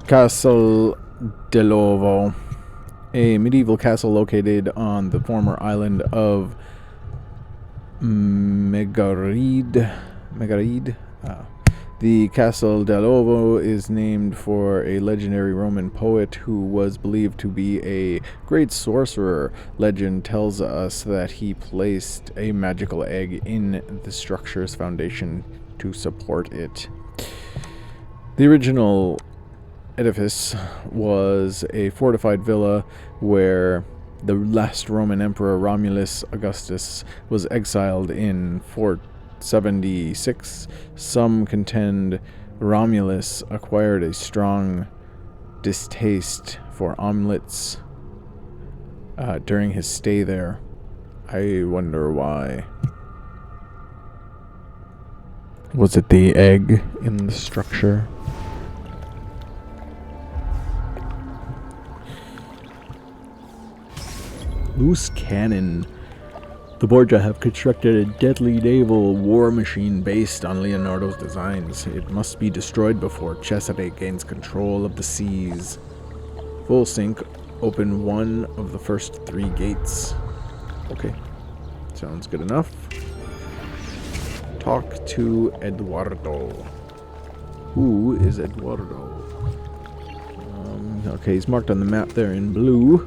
Castle dell'Ovo, a medieval castle located on the former island of Megaride. The Castle dell'Ovo is named for a legendary Roman poet who was believed to be a great sorcerer. Legend tells us that he placed a magical egg in the structure's foundation to support it. The original edifice was a fortified villa where the last Roman Emperor Romulus Augustus was exiled in 476. Some contend Romulus acquired a strong distaste for omelets during his stay there. I wonder why. Was it the egg in the structure? Loose cannon. The Borgia have constructed a deadly naval war machine based on Leonardo's designs. It must be destroyed before Cesare gains control of the seas. Full sink. Open one of the first 3 gates. Okay. Sounds good enough. Talk to Eduardo. Who is Eduardo? Okay, he's marked on the map there in blue.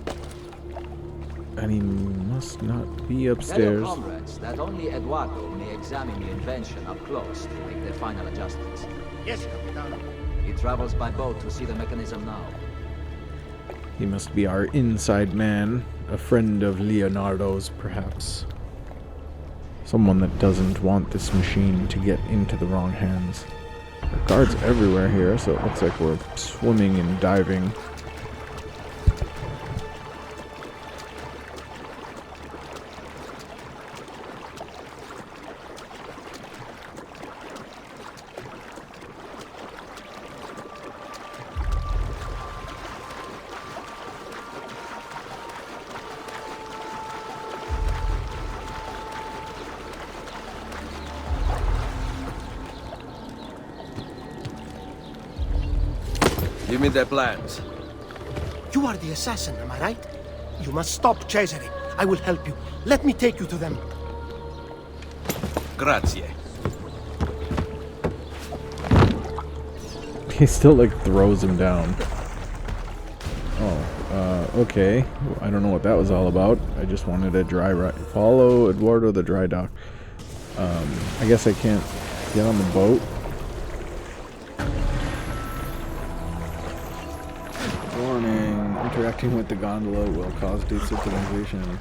And he must not be upstairs. Tell your comrades that only Eduardo may examine the invention up close to make their final adjustments. Yes, Capitano. He travels by boat to see the mechanism now. He must be our inside man. A friend of Leonardo's, perhaps. Someone that doesn't want this machine to get into the wrong hands. There are guards everywhere here, so it looks like we're swimming and diving. Give me their plans. You are the assassin, am I right? You must stop Cesare. I will help you. Let me take you to them. Grazie. He still, like, throws him down. Oh, okay. I don't know what that was all about. I just wanted a dry ride. Follow Eduardo the dry dock. I guess I can't get on the boat. Warning. Interacting with the gondola will cause desynchronization.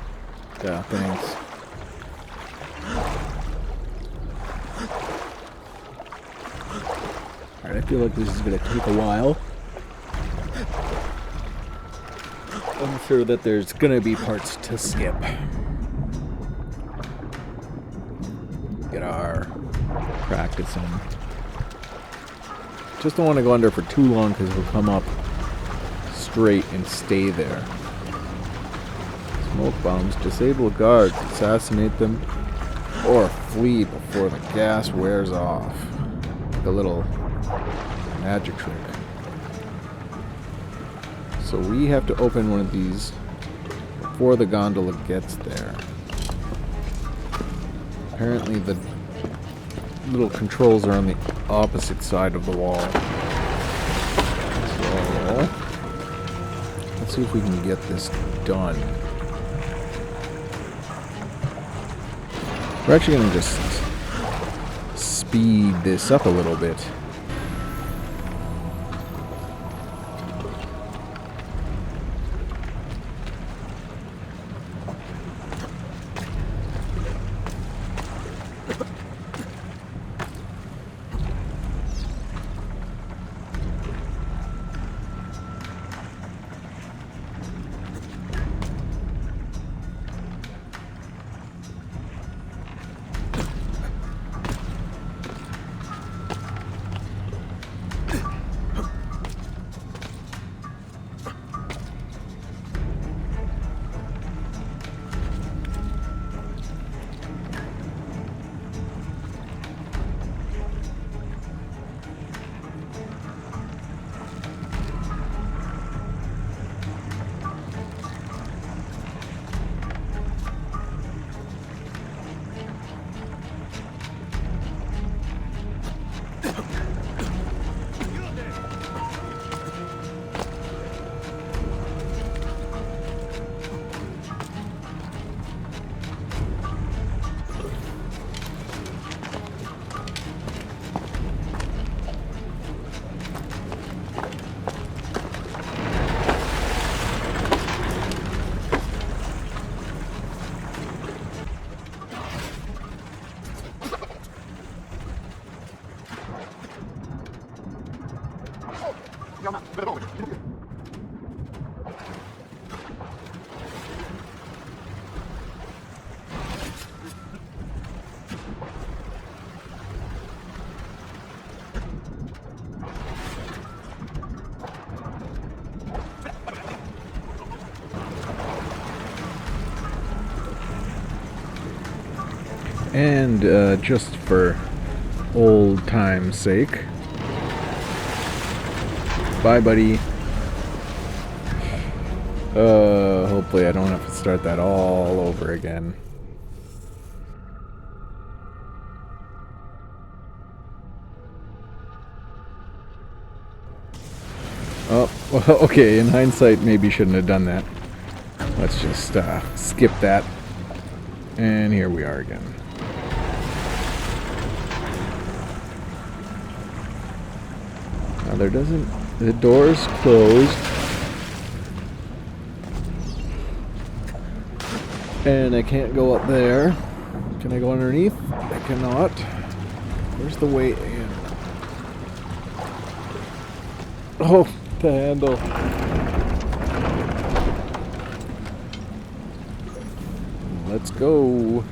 Yeah, thanks. Alright, I feel like this is going to take a while. I'm sure that there's going to be parts to skip. Get our practice in. Just don't want to go under for too long because we'll come up straight and stay there. Smoke bombs. Disable guards. Assassinate them. Or flee before the gas wears off. Like a little magic trick. So we have to open one of these before the gondola gets there. Apparently the little controls are on the opposite side of the wall. So let's see if we can get this done. We're actually going to just speed this up a little bit. And just for old time's sake, bye, buddy. Hopefully I don't have to start that all over again. Oh, well, okay, in hindsight, maybe shouldn't have done that. Let's just skip that. And here we are again. Now there doesn't... the door's closed. And I can't go up there. Can I go underneath? I cannot. Where's the way in? Oh, the handle. Let's go.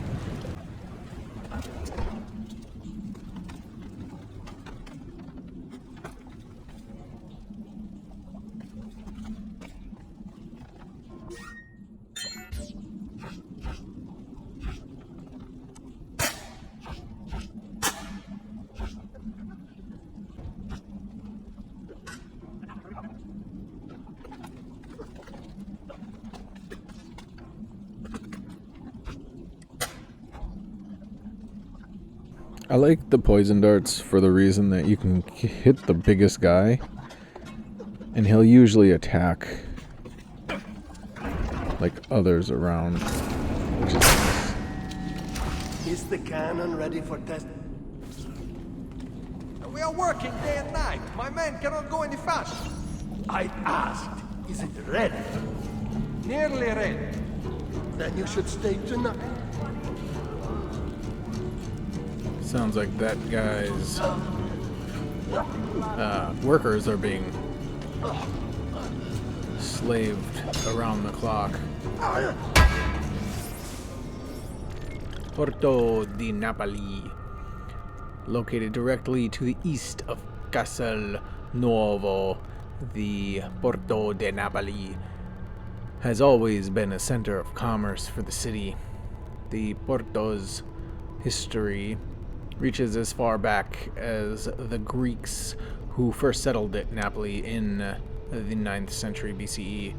I like the poison darts for the reason that you can hit the biggest guy and he'll usually attack like others around, which is nice. Is the cannon ready for test? We are working day and night. My men cannot go any faster. I asked, is it ready? Nearly ready. Then you should stay tonight. Sounds like that guy's workers are being slaved around the clock. Porto di Napoli, located directly to the east of Castel Nuovo, the Porto di Napoli has always been a center of commerce for the city. The Porto's history reaches as far back as the Greeks who first settled at Napoli in the 9th century BCE.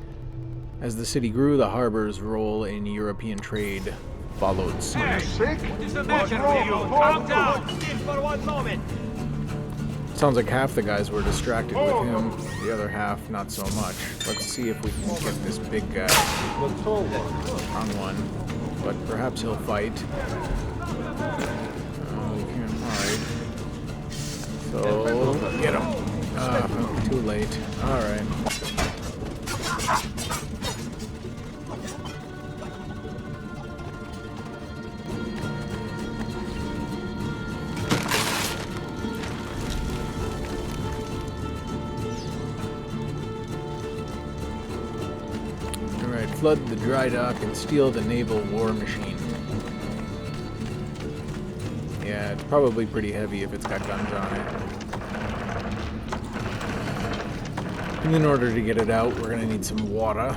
As the city grew, the harbor's role in European trade followed suit. What is the matter with you? Calm down! Still for one moment! Sounds like half the guys were distracted with him, the other half not so much. Let's see if we can get this big guy on one, but perhaps he'll fight. So, get him. Too late. Alright. Alright, flood the dry dock and steal the naval war machine. Yeah, it's probably pretty heavy if it's got guns on it. And in order to get it out, we're gonna need some water.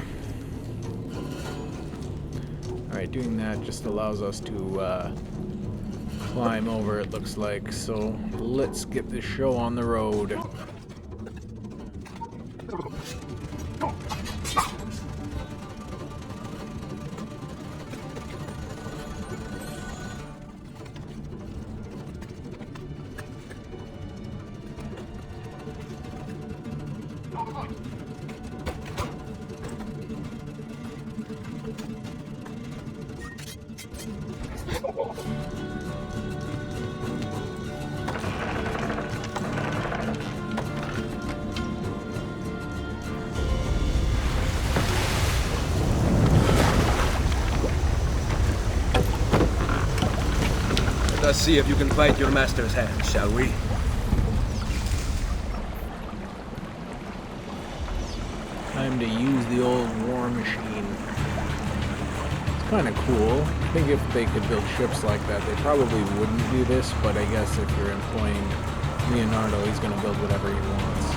Alright, doing that just allows us to climb over, it looks like. So let's get this show on the road. Let's see if you can bite your master's hand, shall we? Time to use the old war machine. It's kind of cool. I think if they could build ships like that, they probably wouldn't do this, but I guess if you're employing Leonardo, he's going to build whatever he wants.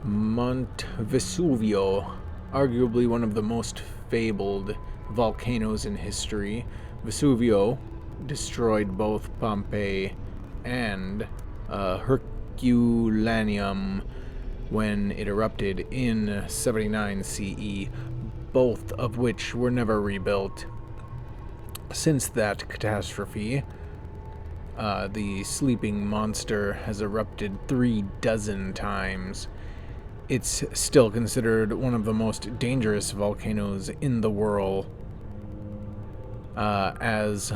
Monte Vesuvio, arguably one of the most fabled volcanoes in history. Vesuvio destroyed both Pompeii and Herculaneum when it erupted in 79 CE, both of which were never rebuilt. Since that catastrophe, the sleeping monster has erupted 36 times. It's still considered one of the most dangerous volcanoes in the world, as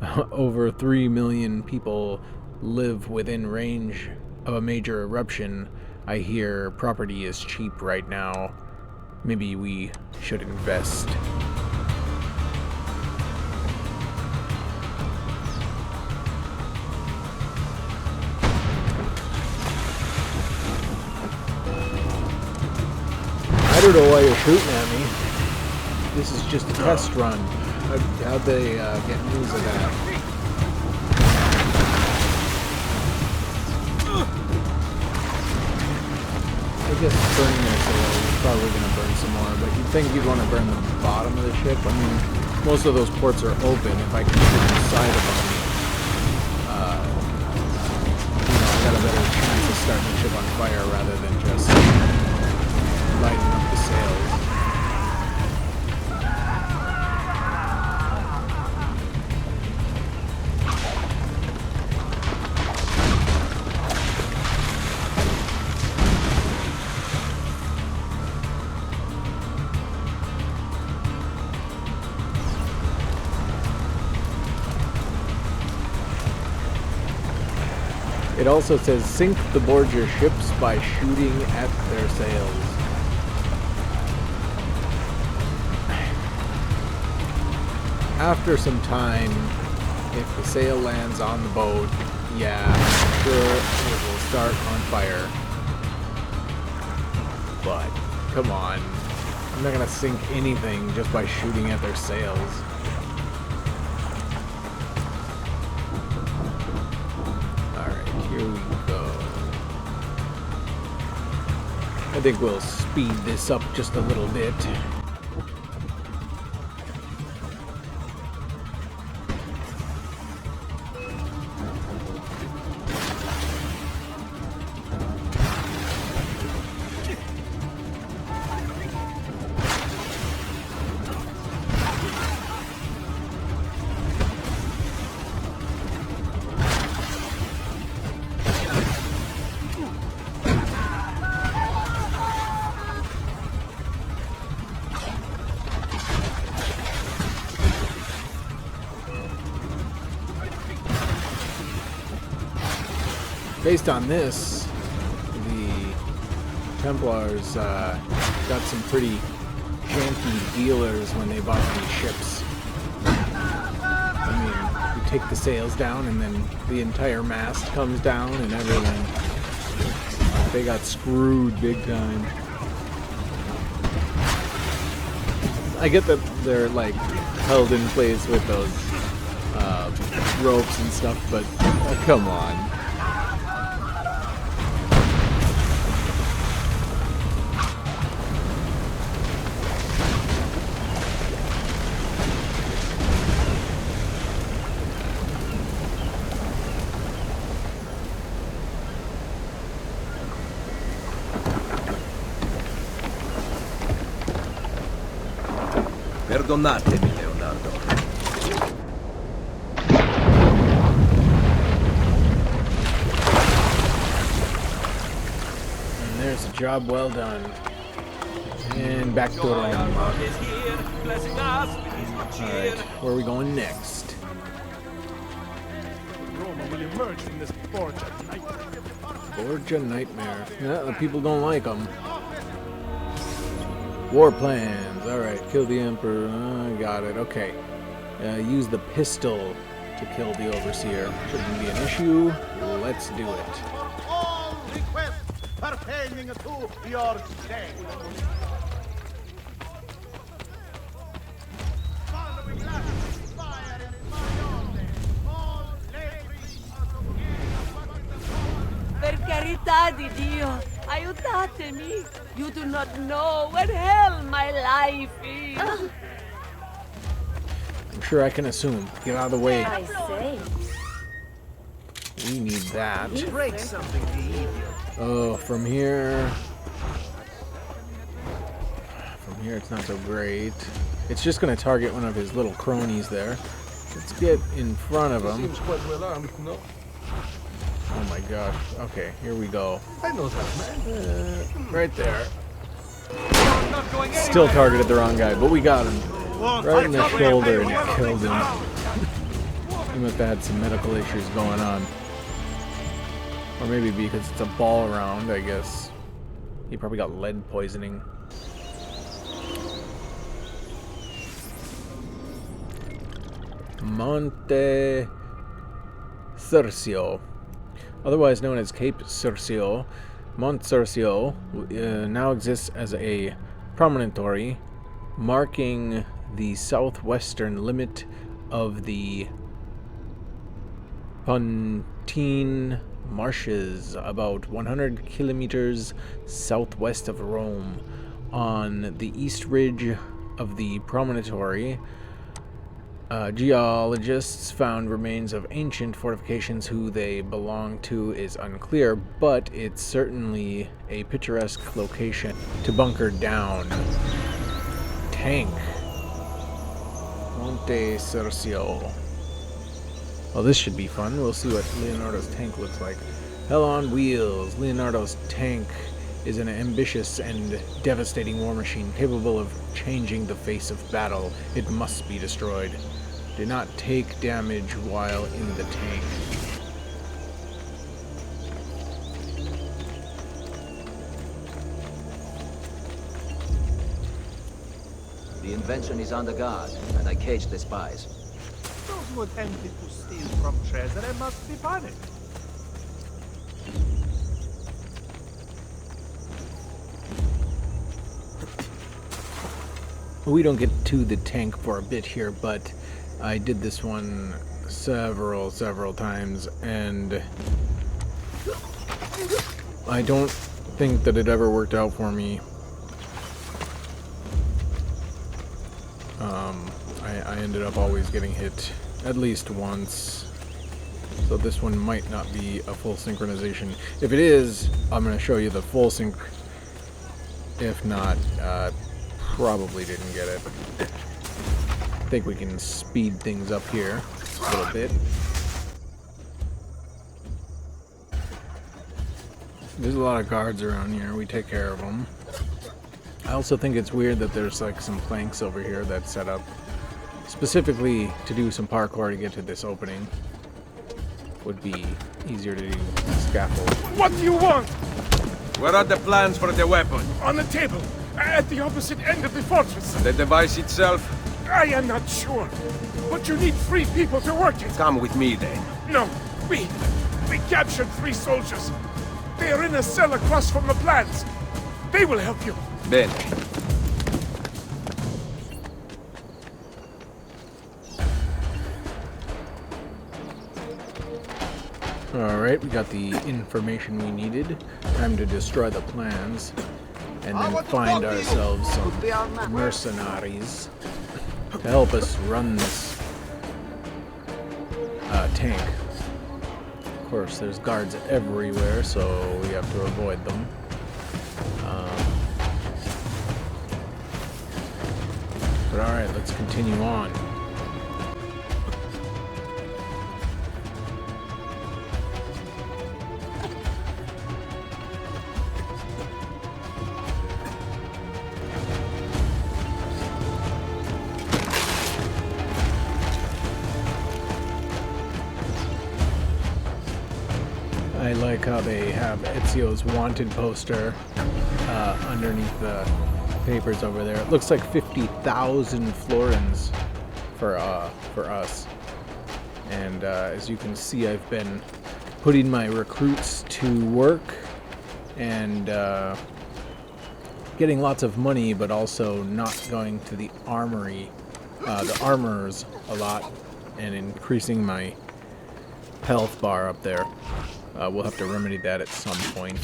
over 3 million people live within range of a major eruption. I hear property is cheap right now. Maybe we should invest. I don't know why you're shooting at me. This is just a test run. How'd they get news of that? I guess burning their sails is probably going to burn some more, but you'd think you'd want to burn the bottom of the ship. I mean, most of those ports are open. If I can get inside of them, I got a better chance of starting the ship on fire rather than just lighting up the sails. It also says sink the Borgia ships by shooting at their sails. After some time, if the sail lands on the boat, yeah, sure, it will start on fire. But, come on. I'm not gonna sink anything just by shooting at their sails. Here we go. I think we'll speed this up just a little bit. Based on this, the Templars got some pretty janky dealers when they bought these ships. I mean, you take the sails down and then the entire mast comes down and everything. They got screwed big time. I get that they're like held in place with those ropes and stuff, but come on. Perdonatemi, Leonardo. And there's a job well done. And back to Rome. Alright, where are we going next? Roma will emerge from this Borgia nightmare. Borgia nightmare. Yeah, the people don't like them. War plans. Alright, kill the Emperor. Got it. Okay. Use the pistol to kill the Overseer. Shouldn't be an issue. Let's do it. All request pertaining to your state. Following last fire in Marione, all laborers are Per carità di Dio, aiutatemi! You do not know what hell my life is! I'm sure I can assume. Get out of the way. I say. We need that. break something to eat. Oh, from here... From here it's not so great. It's just going to target one of his little cronies there. Let's get in front of him. Seems quite well armed, no? Oh my gosh. Okay, here we go. I know that man. Right there. Still targeted the wrong guy, but we got him. Right in the shoulder and killed him. He must have had some medical issues going on. Or maybe because it's a ball round, I guess. He probably got lead poisoning. Monte Circio. Otherwise known as Cape Circio, Mont Circio now exists as a promontory marking the southwestern limit of the Pontine Marshes, about 100 kilometers southwest of Rome. On the east ridge of the promontory, geologists found remains of ancient fortifications. Who they belong to is unclear, but it's certainly a picturesque location to bunker down. Tank. Monte Circio. Well, this should be fun. We'll see what Leonardo's tank looks like. Hell on wheels. Leonardo's tank is an ambitious and devastating war machine capable of changing the face of battle. It must be destroyed. Do not take damage while in the tank. The invention is under guard, and I caged the spies. Those who attempted to steal from Cesare must be punished. We don't get to the tank for a bit here, but I did this one several times, and I don't think that it ever worked out for me. I ended up always getting hit at least once, so this one might not be a full synchronization. If it is, I'm going to show you the full sync. If not, probably didn't get it. I think we can speed things up here a little bit. There's a lot of guards around here. We take care of them. I also think it's weird that there's like some planks over here that's set up specifically to do some parkour to get to this opening. Would be easier to do scaffold. What do you want? Where are the plans for the weapon? On the table, at the opposite end of the fortress. The device itself? I am not sure, but you need 3 people to work it. Come with me then. No, we captured 3 soldiers. They are in a cell across from the plans. They will help you. Then. Alright, we got the information we needed. Time to destroy the plans. And then find ourselves some mercenaries to help us run this tank. Of course, there's guards everywhere, so we have to avoid them. But alright, let's continue on. I like how they have Ezio's wanted poster underneath the papers over there. It looks like 50,000 florins for us. And as you can see, I've been putting my recruits to work and getting lots of money, but also not going to the armory, the armorers a lot, and increasing my health bar up there. We'll have to remedy that at some point.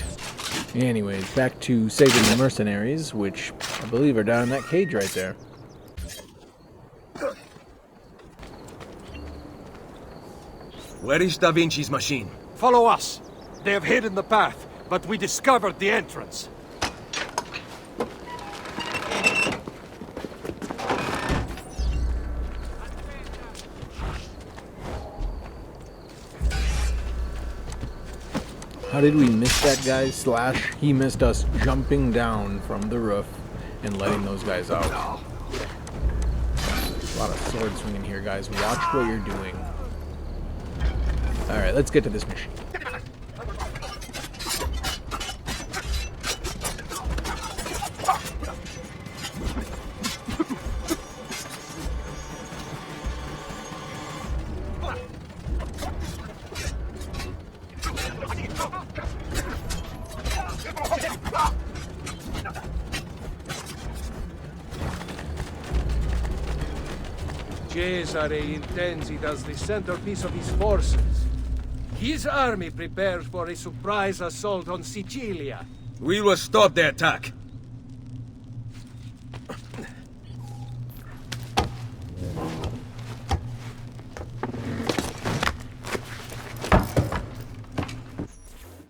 Anyways, back to saving the mercenaries, which I believe are down in that cage right there. Where is Da Vinci's machine? Follow us. They have hidden the path, but we discovered the entrance. How did we miss that guy? Slash, he missed us jumping down from the roof and letting those guys out. A lot of sword swinging here, guys. Watch what you're doing. Alright, let's get to this mission. Cesare intends it as the centerpiece of his forces. His army prepares for a surprise assault on Sicilia. We will stop the attack.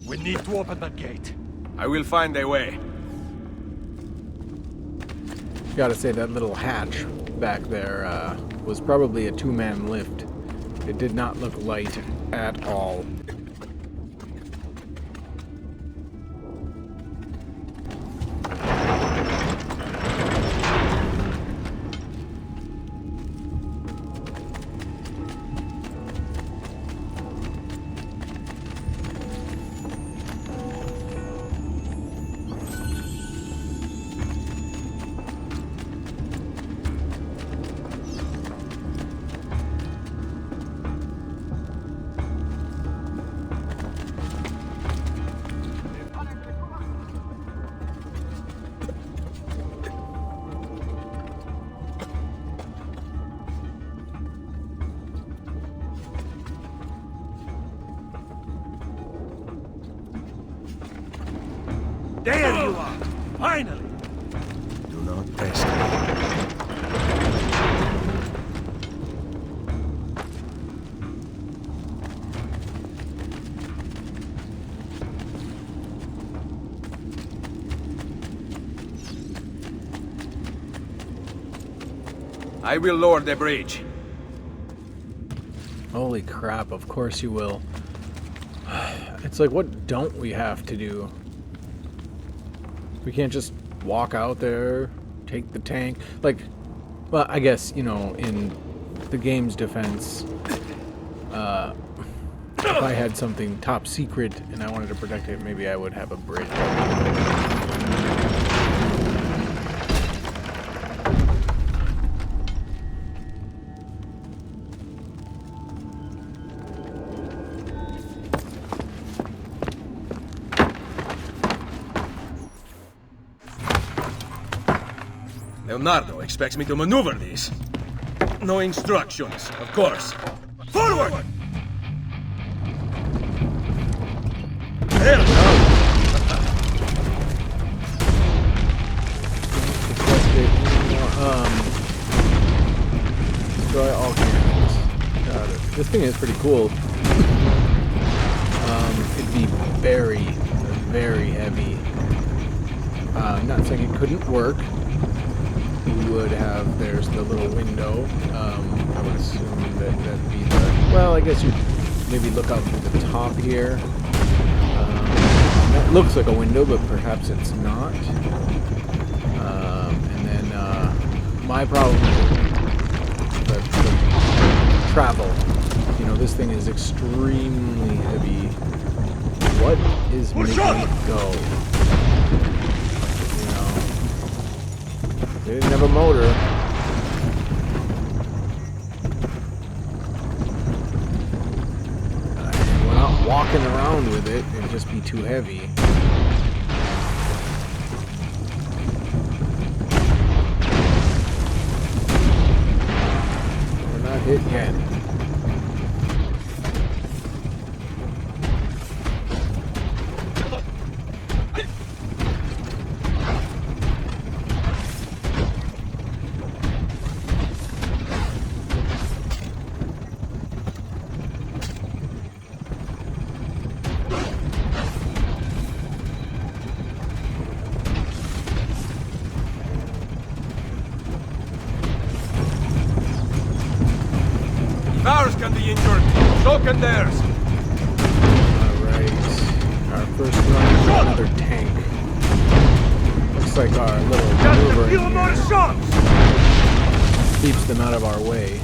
We need to open that gate. I will find a way. Gotta say, that little hatch back there was probably a two-man lift. It did not look light at all. There you are! Finally! Do not test me. I will lower the bridge. Holy crap, of course you will. It's like, what don't we have to do? We can't just walk out there, take the tank. Like, well, I guess, you know, in the game's defense, if I had something top secret and I wanted to protect it, maybe I would have a bridge. Leonardo expects me to maneuver these. No instructions, of course. Forward! Hell no! Destroy all cannons. This thing is pretty cool. It'd be very, very heavy. I'm not saying it couldn't work. You would have, there's the little window. I would assume that that'd be the, well, I guess you'd maybe look out through the top here. That looks like a window, but perhaps it's not. And then my problem is the travel. You know, this thing is extremely heavy. What is making it go? They didn't have a motor. walking around with it, it'd just be too heavy. We're not hit yet. Ours can be injured, so can theirs. Alright. Our first run is another tank. Looks like our little maneuver in here keeps them out of our way.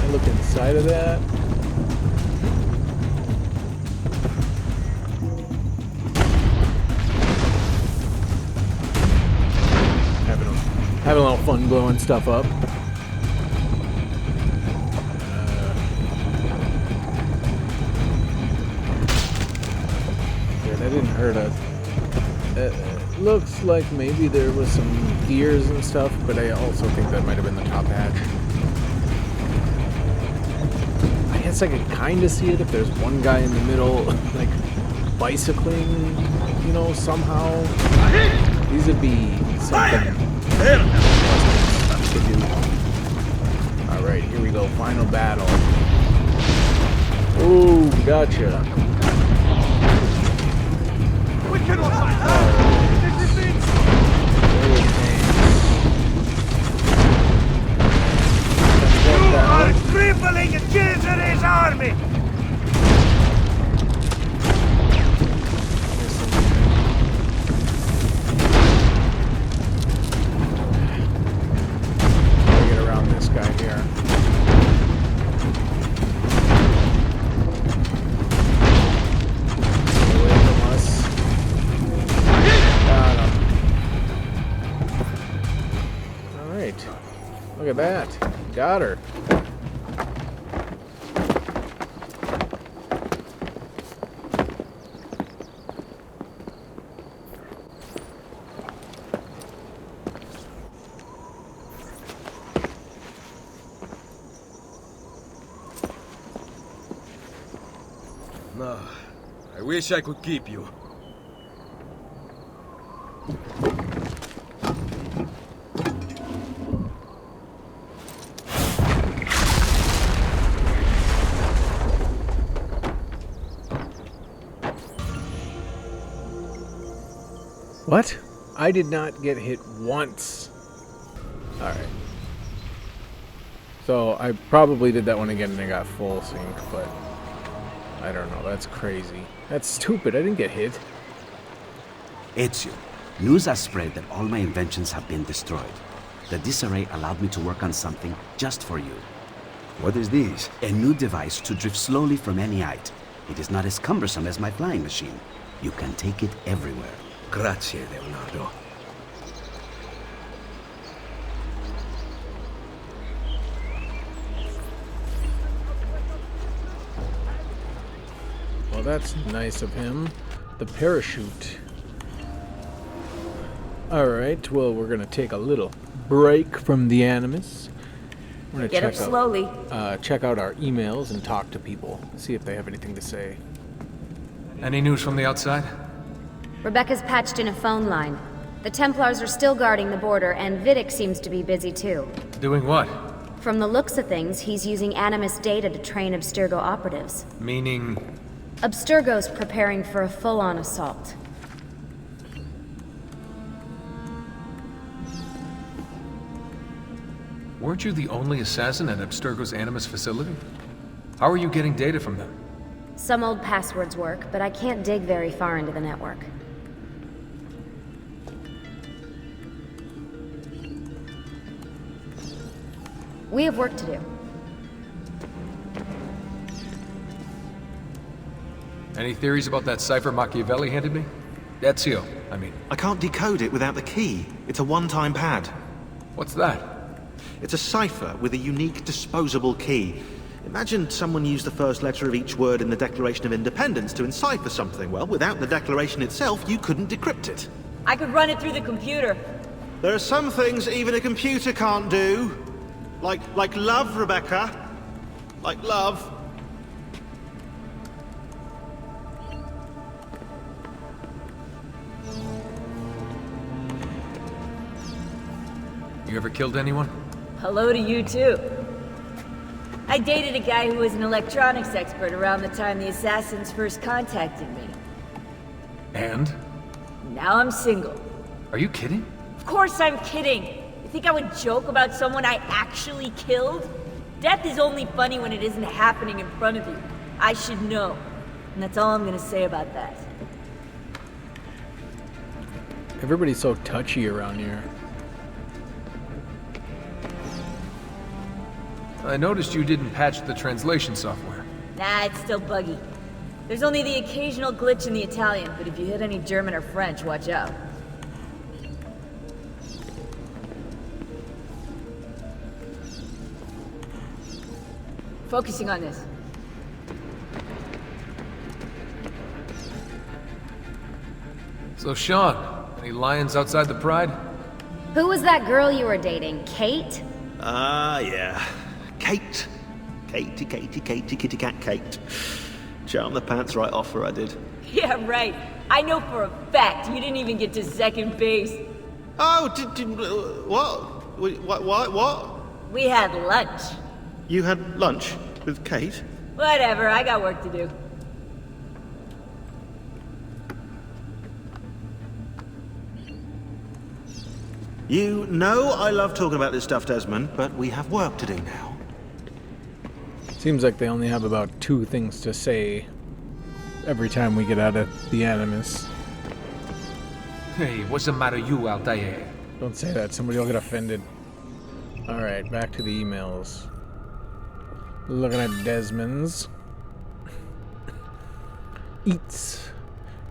I look inside of that. Having a little fun blowing stuff up. Yeah, that didn't hurt us. It looks like maybe there was some gears and stuff, but I also think that might have been the top hatch. I guess I could kind of see it if there's one guy in the middle, like, bicycling, you know, somehow. These would be something. Alright, here we go. Final battle. Ooh, gotcha. We cannot fight. You are crippling Cesare's army! Guy here. Away from us. Got him. Alright. Look at that. Got her. No, I wish I could keep you. What? I did not get hit once. Alright. So I probably did that one again and I got full sync, but I don't know. That's crazy. That's stupid. I didn't get hit. Ezio, news has spread that all my inventions have been destroyed. The disarray allowed me to work on something just for you. What is this? A new device to drift slowly from any height. It is not as cumbersome as my flying machine. You can take it everywhere. Grazie, Leonardo. Well, that's nice of him. The parachute. Alright, well, we're gonna take a little break from the Animus. We're gonna Get up slowly. Check out our emails and talk to people. See if they have anything to say. Any news from the outside? Rebecca's patched in a phone line. The Templars are still guarding the border, and Vidic seems to be busy too. Doing what? From the looks of things, he's using Animus data to train Abstergo operatives. Meaning? Abstergo's preparing for a full-on assault. Weren't you the only assassin at Abstergo's Animus facility? How are you getting data from them? Some old passwords work, but I can't dig very far into the network. We have work to do. Any theories about that cipher Machiavelli handed me? Ezio, I mean. I can't decode it without the key. It's a one-time pad. What's that? It's a cipher with a unique disposable key. Imagine someone used the first letter of each word in the Declaration of Independence to encipher something. Well, without the Declaration itself, you couldn't decrypt it. I could run it through the computer. There are some things even a computer can't do. Like love, Rebecca. Like love. You ever killed anyone? Hello to you too. I dated a guy who was an electronics expert around the time the assassins first contacted me. And? Now I'm single. Are you kidding? Of course I'm kidding. You think I would joke about someone I actually killed? Death is only funny when it isn't happening in front of you. I should know. And that's all I'm gonna say about that. Everybody's so touchy around here. I noticed you didn't patch the translation software. Nah, it's still buggy. There's only the occasional glitch in the Italian, but if you hit any German or French, watch out. Focusing on this. So, Sean, any lions outside the Pride? Who was that girl you were dating? Kate? Yeah. Kate. Kitty cat Kate. Charmed the pants right off her, I did. Yeah, right. I know for a fact you didn't even get to second base. Oh, what? We had lunch. You had lunch with Kate? Whatever, I got work to do. You know I love talking about this stuff, Desmond, but we have work to do now. Seems like they only have about 2 things to say every time we get out of the Animus. Hey, what's the matter you out there? Don't say that, somebody will get offended. Alright, back to the emails. Looking at Desmond's. Eats.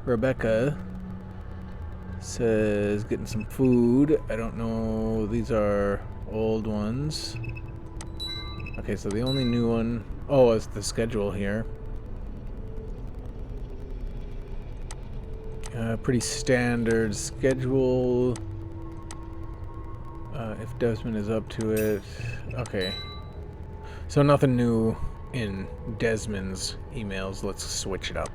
Rebecca says getting some food. I don't know, these are old ones. Okay, so the only new one, is the schedule here. Pretty standard schedule. If Desmond is up to it. Okay. So nothing new in Desmond's emails. Let's switch it up.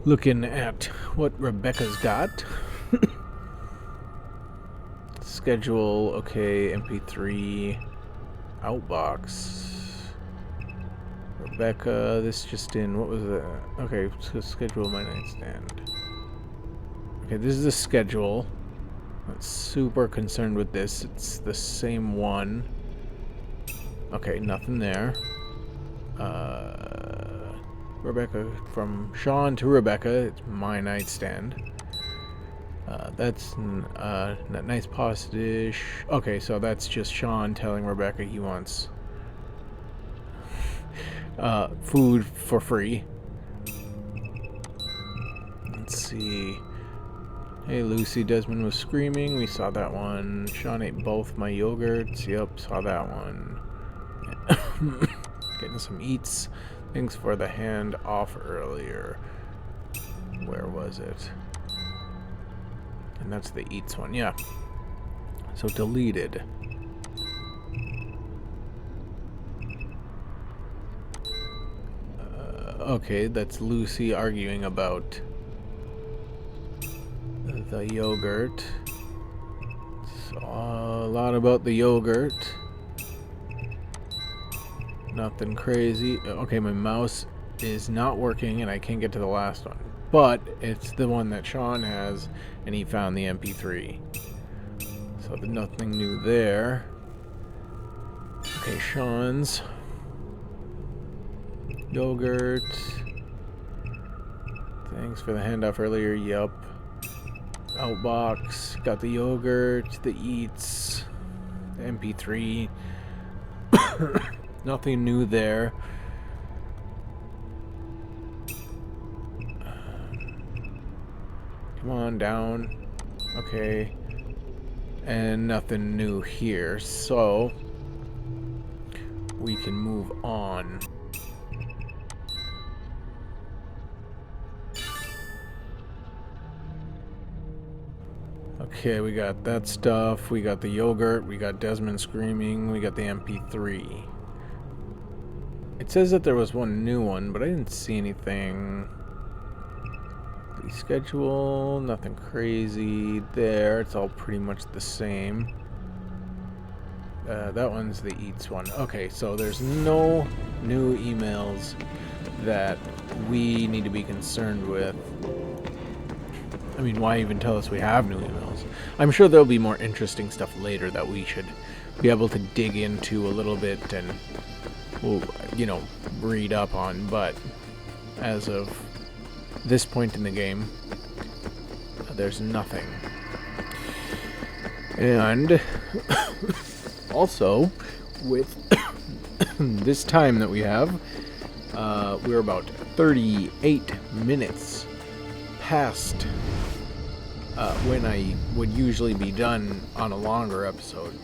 Looking at what Rebecca's got. Schedule, okay, MP3, Outbox. Rebecca, this just in, what was that? Okay, so schedule my nightstand. Okay, this is the schedule. Not super concerned with this, it's the same one. Okay, nothing there. Rebecca, from Sean to Rebecca, it's my nightstand. That's a nice pasta dish. Okay, so that's just Sean telling Rebecca he wants food for free. Let's see. Hey Lucy, Desmond was screaming. We saw that one. Sean ate both my yogurts. Yep, saw that one. Getting some eats. Thanks for the hand off earlier. Where was it? And that's the eats one, yeah. So deleted. Okay, that's Lucy arguing about the yogurt. So, a lot about the yogurt. Nothing crazy. Okay, my mouse is not working and I can't get to the last one. But it's the one that Sean has, and he found the MP3. So there's nothing new there. Okay, Sean's yogurt. Thanks for the handoff earlier. Yup. Outbox. Got the yogurt, the eats, the MP3. Nothing new there. Come on, down. Okay. And nothing new here, so we can move on. Okay, we got that stuff, we got the yogurt, we got Desmond screaming, we got the MP3. It says that there was one new one, but I didn't see anything. The schedule, nothing crazy there. It's all pretty much the same. That one's the Eats one. Okay, so there's no new emails that we need to be concerned with. I mean, why even tell us we have new emails? I'm sure there'll be more interesting stuff later that we should be able to dig into a little bit and, well, you know, read up on, but as of this point in the game, there's nothing. And also, with this time that we have, we're about 38 minutes past when I would usually be done on a longer episode.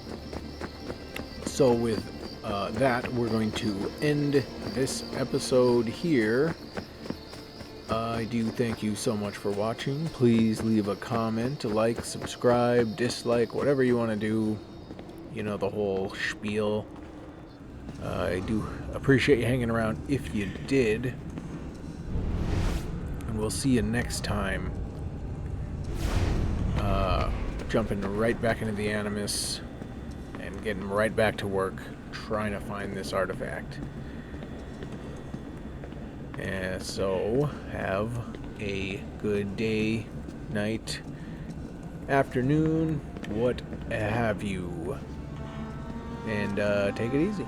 So with that, we're going to end this episode here. I do thank you so much for watching. Please leave a comment, a like, subscribe, dislike, whatever you want to do. You know, the whole spiel. I do appreciate you hanging around if you did. And we'll see you next time. Jumping right back into the Animus and getting right back to work trying to find this artifact. And so, have a good day, night, afternoon, what have you. And take it easy.